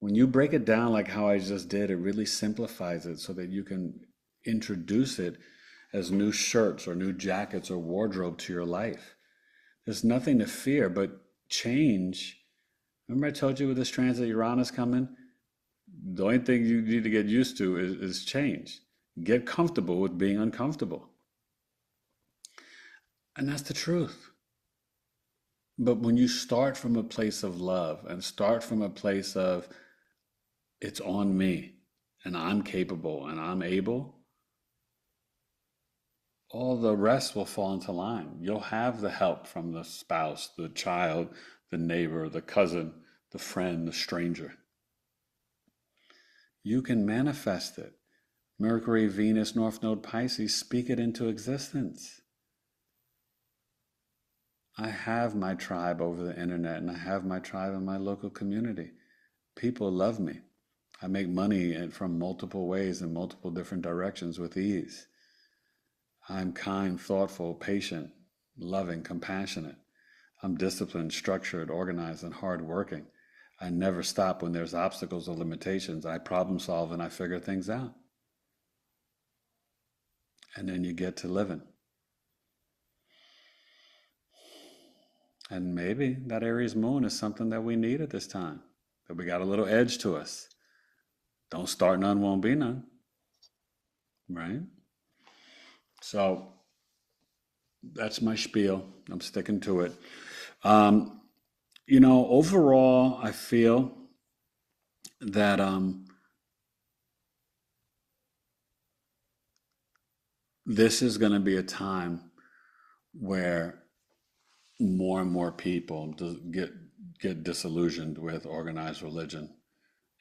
When you break it down like how I just did, it really simplifies it so that you can introduce it as new shirts or new jackets or wardrobe to your life. There's nothing to fear but change. Remember I told you with this transit Uranus coming? The only thing you need to get used to is change. Get comfortable with being uncomfortable. And that's the truth. But when you start from a place of love and start from a place of it's on me and I'm capable and I'm able, all the rest will fall into line. You'll have the help from the spouse, the child, the neighbor, the cousin, the friend, the stranger. You can manifest it. Mercury, Venus, North Node, Pisces, speak it into existence. I have my tribe over the internet and I have my tribe in my local community. People love me. I make money from multiple ways in multiple different directions with ease. I'm kind, thoughtful, patient, loving, compassionate. I'm disciplined, structured, organized, and hardworking. I never stop when there's obstacles or limitations. I problem solve and I figure things out. And then you get to living. And maybe that Aries moon is something that we need at this time, that we got a little edge to us. Don't start none, won't be none, right? So that's my spiel. I'm sticking to it. Um, Overall, I feel that this is going to be a time where more and more people get disillusioned with organized religion,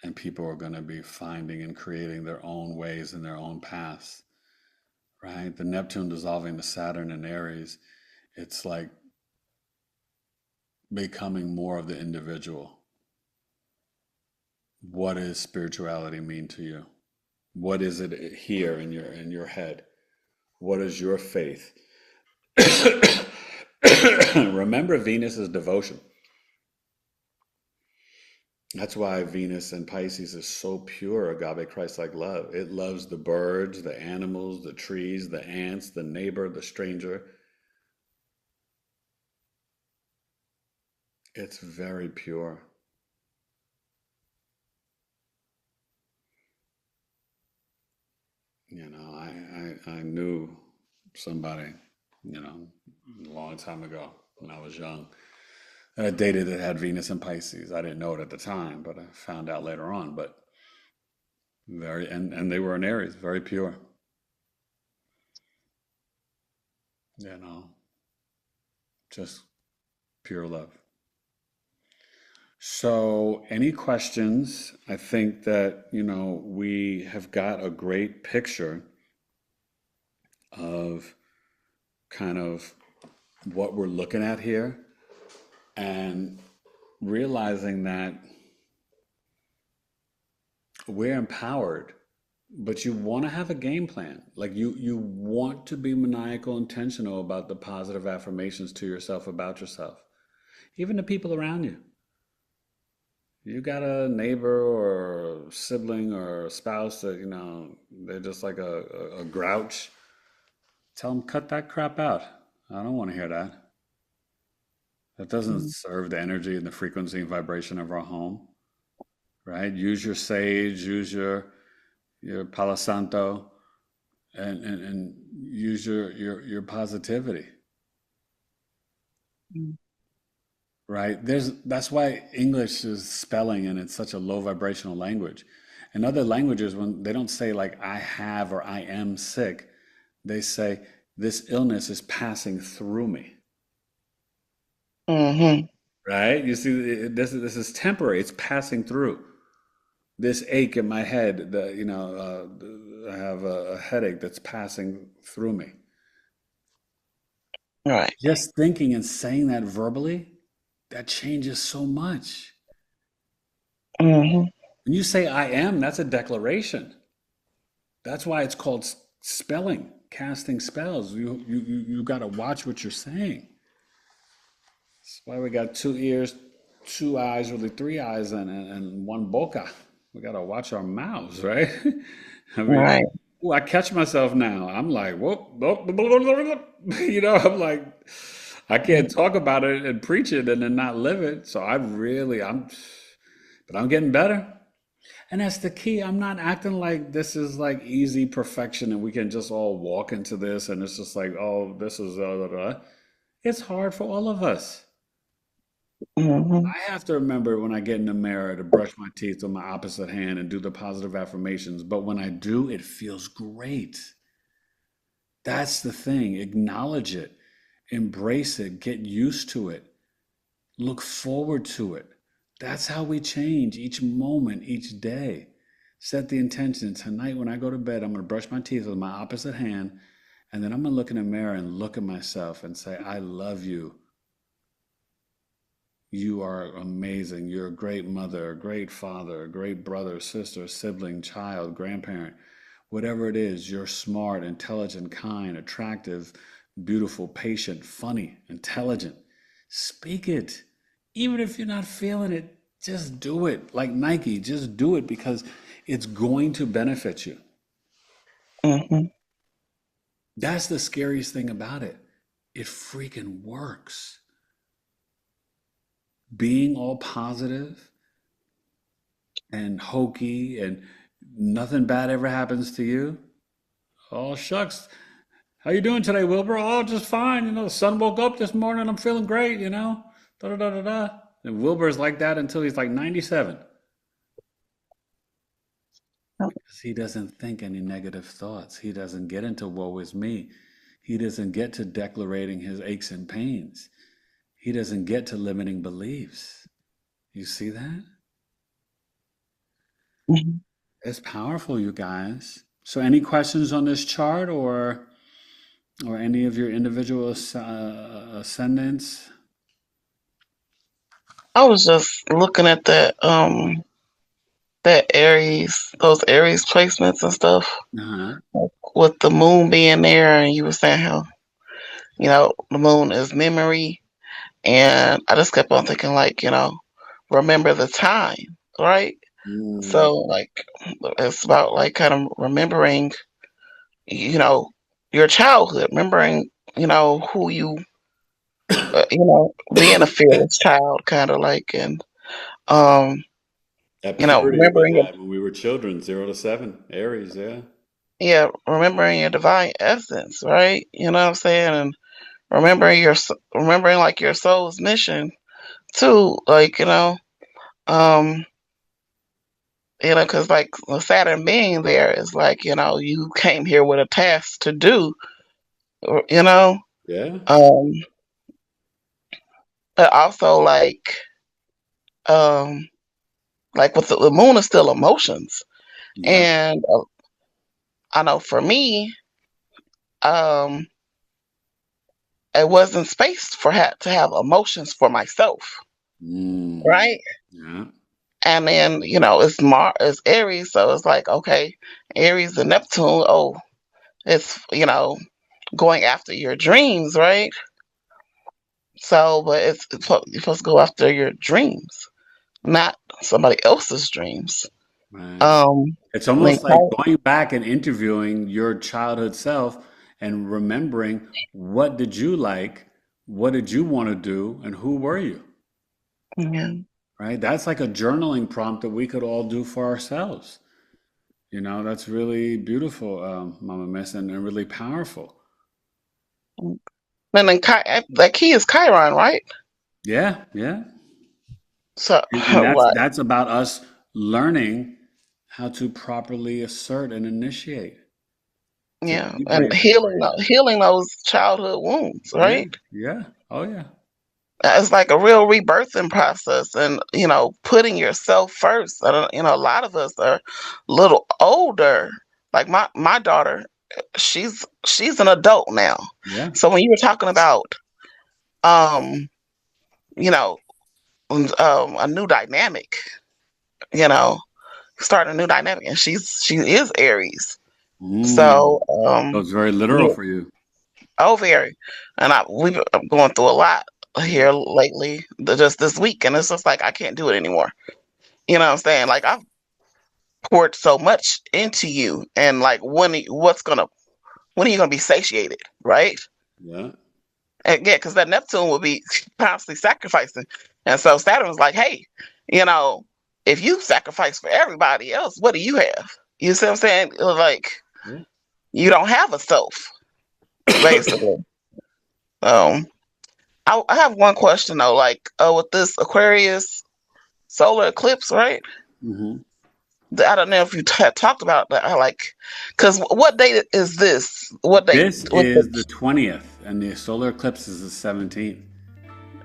and people are going to be finding and creating their own ways and their own paths, right? The Neptune dissolving the Saturn in Aries, it's like becoming more of the individual. What does spirituality mean to you? What is it here in your head? What is your faith? Remember, Venus is devotion. That's why Venus and Pisces is so pure, agape Christ-like love. It loves the birds, the animals, the trees, the ants, the neighbor, the stranger. It's very pure. I knew somebody, a long time ago when I was young. And I dated that had Venus and Pisces. I didn't know it at the time, but I found out later on. But and they were in Aries, very pure. You know, just pure love. So, any questions? I think that, we have got a great picture of kind of what we're looking at here and realizing that we're empowered, but you want to have a game plan. Like you want to be maniacal intentional about the positive affirmations to yourself about yourself, even the people around you. You got a neighbor or a sibling or a spouse that, they're just like a grouch. Tell them, cut that crap out. I don't want to hear that. That doesn't Mm, serve the energy and the frequency and vibration of our home, right? Use your sage, use your Palo Santo, and use your positivity, mm, right? That's why English is spelling and it's such a low vibrational language. In other languages, when they don't say like I have or I am sick, they say this illness is passing through me, mhm, right? You see, this is temporary. It's passing through. This ache in my head, I have a headache that's passing through me. right. Just thinking and saying that verbally, that changes so much. Mhm, When you say I am, that's a declaration. That's why it's called spelling, casting spells. You got to watch what you're saying. That's why we got two ears, two eyes, really three eyes, and one boca. We got to watch our mouths, right? I mean, right. ooh, I catch myself now. I'm like, whoop, whoop, I'm like, I Mm, can't talk about it and preach it and then not live it. So but I'm getting better. And that's the key. I'm not acting like this is like easy perfection and we can just all walk into this and it's just like, oh, this is, it's hard for all of us. mhm, I have to remember when I get in the mirror to brush my teeth with my opposite hand and do the positive affirmations. But when I do, it feels great. That's the thing. Acknowledge it, embrace it, get used to it, look forward to it. That's how we change each moment, each day. Set the intention. Tonight, when I go to bed, I'm going to brush my teeth with my opposite hand, and then I'm going to look in the mirror and look at myself and say, I love you. You are amazing. You're a great mother, a great father, a great brother, sister, sibling, child, grandparent. Whatever it is, you're smart, intelligent, kind, attractive, beautiful, patient, funny, intelligent. Speak it. Even if you're not feeling it, just do it. Like Nike, just do it because it's going to benefit you. mhm, That's the scariest thing about it. It freaking works. Being all positive and hokey and nothing bad ever happens to you. Oh shucks. How you doing today, Wilbur? Oh, just fine. The sun woke up this morning. I'm feeling great. Da da da da da. And Wilbur's like that until he's like 97 because he doesn't think any negative thoughts. He doesn't get into woe is me. He doesn't get to declaring his aches and pains. He doesn't get to limiting beliefs. You see that? mhm. It's powerful, you guys. So, any questions on this chart or any of your individual ascendants? I was just looking at that Aries, those Aries placements and stuff Uh-huh. with the moon being there, and you were saying how the moon is memory, and I just kept on thinking like remember the time, right? Mm, So like it's about like kind of remembering you know your childhood, remembering who being a fearless child, kind of like, and um that purity we remembering had when we were children, 0 to 7, Aries, yeah. yeah, remembering your divine essence, right? You know what I'm saying? And remembering like your soul's mission too, like um, because like with Saturn being there is like you came here with a task to do, or, Yeah. um, but also like um, like with the moon is still emotions, Yeah. and I know for me, um, it wasn't space for to have emotions for myself, Mm. right? Yeah. And then it's Aries, so it's like okay, Aries and Neptune. Oh, it's going after your dreams, right? So, but you're supposed to go after your dreams, not somebody else's dreams. Right. Um, It's I mean, almost like going back and interviewing your childhood self and remembering what did you like, what did you want to do, and who were you? yeah. Right? That's like a journaling prompt that we could all do for ourselves. That's really beautiful, Mama Miss, and really powerful. And then that key is Chiron, right? Yeah, yeah. So, And that's right, that's about us learning how to properly assert and initiate, to yeah, be and brave and courageous. healing those childhood wounds, Yeah, right? yeah. Oh, yeah. It's like a real rebirthing process, and putting yourself first. I don't, a lot of us are a little older. Like my daughter, she's an adult now. Yeah. So when you were talking about um, you know, a new dynamic, you know, start a new dynamic, and she is Aries. Mm. So So it's very literal yeah, for you. oh very, and we've been going through a lot Yeah. here lately, just this week, and it's just like I can't do it anymore. You know what I'm saying? Like I've poured so much into you, and like when are you gonna be satiated, right? Yeah. And yeah, because that Neptune will be constantly sacrificing, and so Saturn's like, hey, you know, if you sacrifice for everybody else, what do you have? You see what I'm saying? Like Yeah. you don't have a self, basically. Um, I have one question though, like with this Aquarius solar eclipse, right? Hmm. I don't know if you had talked about that. I like, because what date is this? What date? This What the, is the 20th, and the solar eclipse is the 17th.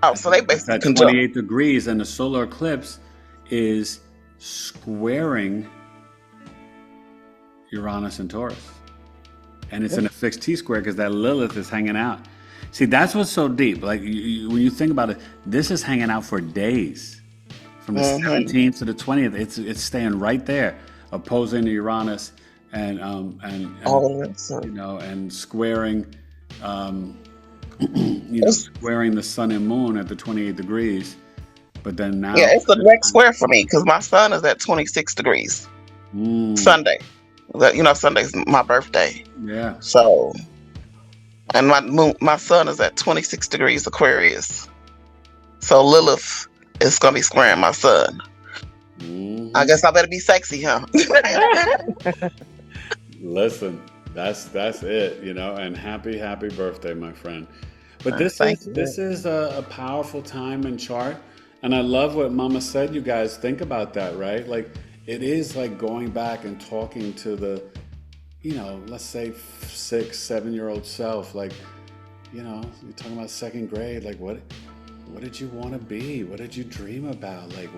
oh, so they And it's basically at conjunct. 28 degrees, and the solar eclipse is squaring Uranus and Taurus. And it's in a fixed T square because that Lilith is hanging out. See, that's what's so deep. Like when you think about it, this is hanging out for days, from the Mm-hmm. 17th to the 20th. It's staying right there, opposing the Uranus and Oh, and squaring, um, it's, squaring the sun and moon at the 28 degrees. But then yeah, now it's for the this direct time, square for me because my sun is at 26 degrees mm, Sunday. Sunday's my birthday. yeah, So, and my sun is at 26 degrees Aquarius. So Lilith is gonna be squaring my sun. I hmm. guess I better be sexy, huh? Listen, that's it, and happy birthday, my friend. But this Thank is you. this is a powerful time and chart, and I love what Mama said. You guys think about that, right? Like it is like going back and talking to the, let's say 6, 7 year old self. Like, you're talking about second grade. Like what did you want to be? What did you dream about? Like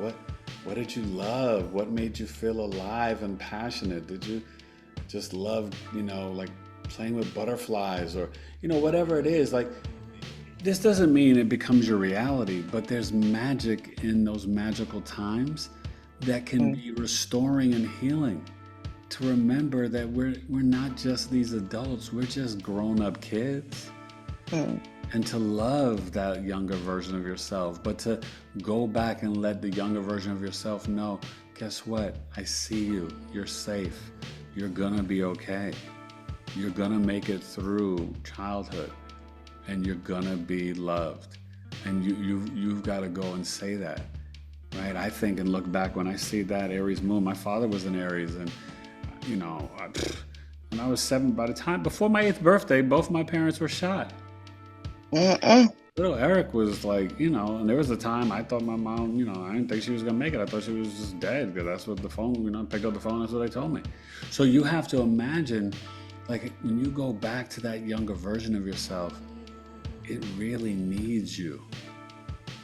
what did you love? What made you feel alive and passionate? Did you just love, like playing with butterflies or, whatever it is? Like, this doesn't mean it becomes your reality, but there's magic in those magical times that can Mm, be restoring and healing. To remember that we're not just these adults, we're just grown-up kids. mm, And to love that younger version of yourself, but to go back and let the younger version of yourself know, guess what? I see you. You're safe. You're gonna be okay. You're gonna make it through childhood, and you're gonna be loved. And you've got to go and say that, right? I think and look back when I see that Aries moon. My father was an Aries, and when I was 7, by the time before my 8th birthday, both my parents were shot. mm-mm. Little Eric was like, and there was a time I thought my mom, I didn't think she was gonna make it. I thought she was just dead because that's what the phone, picked up the phone. That's what they told me. So you have to imagine, like when you go back to that younger version of yourself, it really needs you.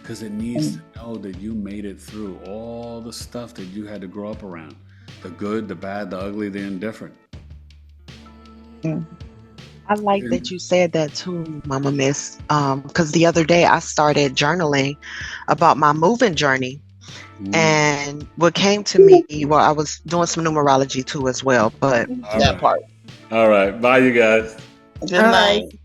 because it needs to know that you made it through all the stuff that you had to grow up around, the good, the bad, the ugly, the indifferent. I like that you said that too, Mama Miss. Because the other day I started journaling about my moving journey. And what came to me, well, I was doing some numerology too as well, but All That right. part. All right. Bye, you guys. Good all night. right.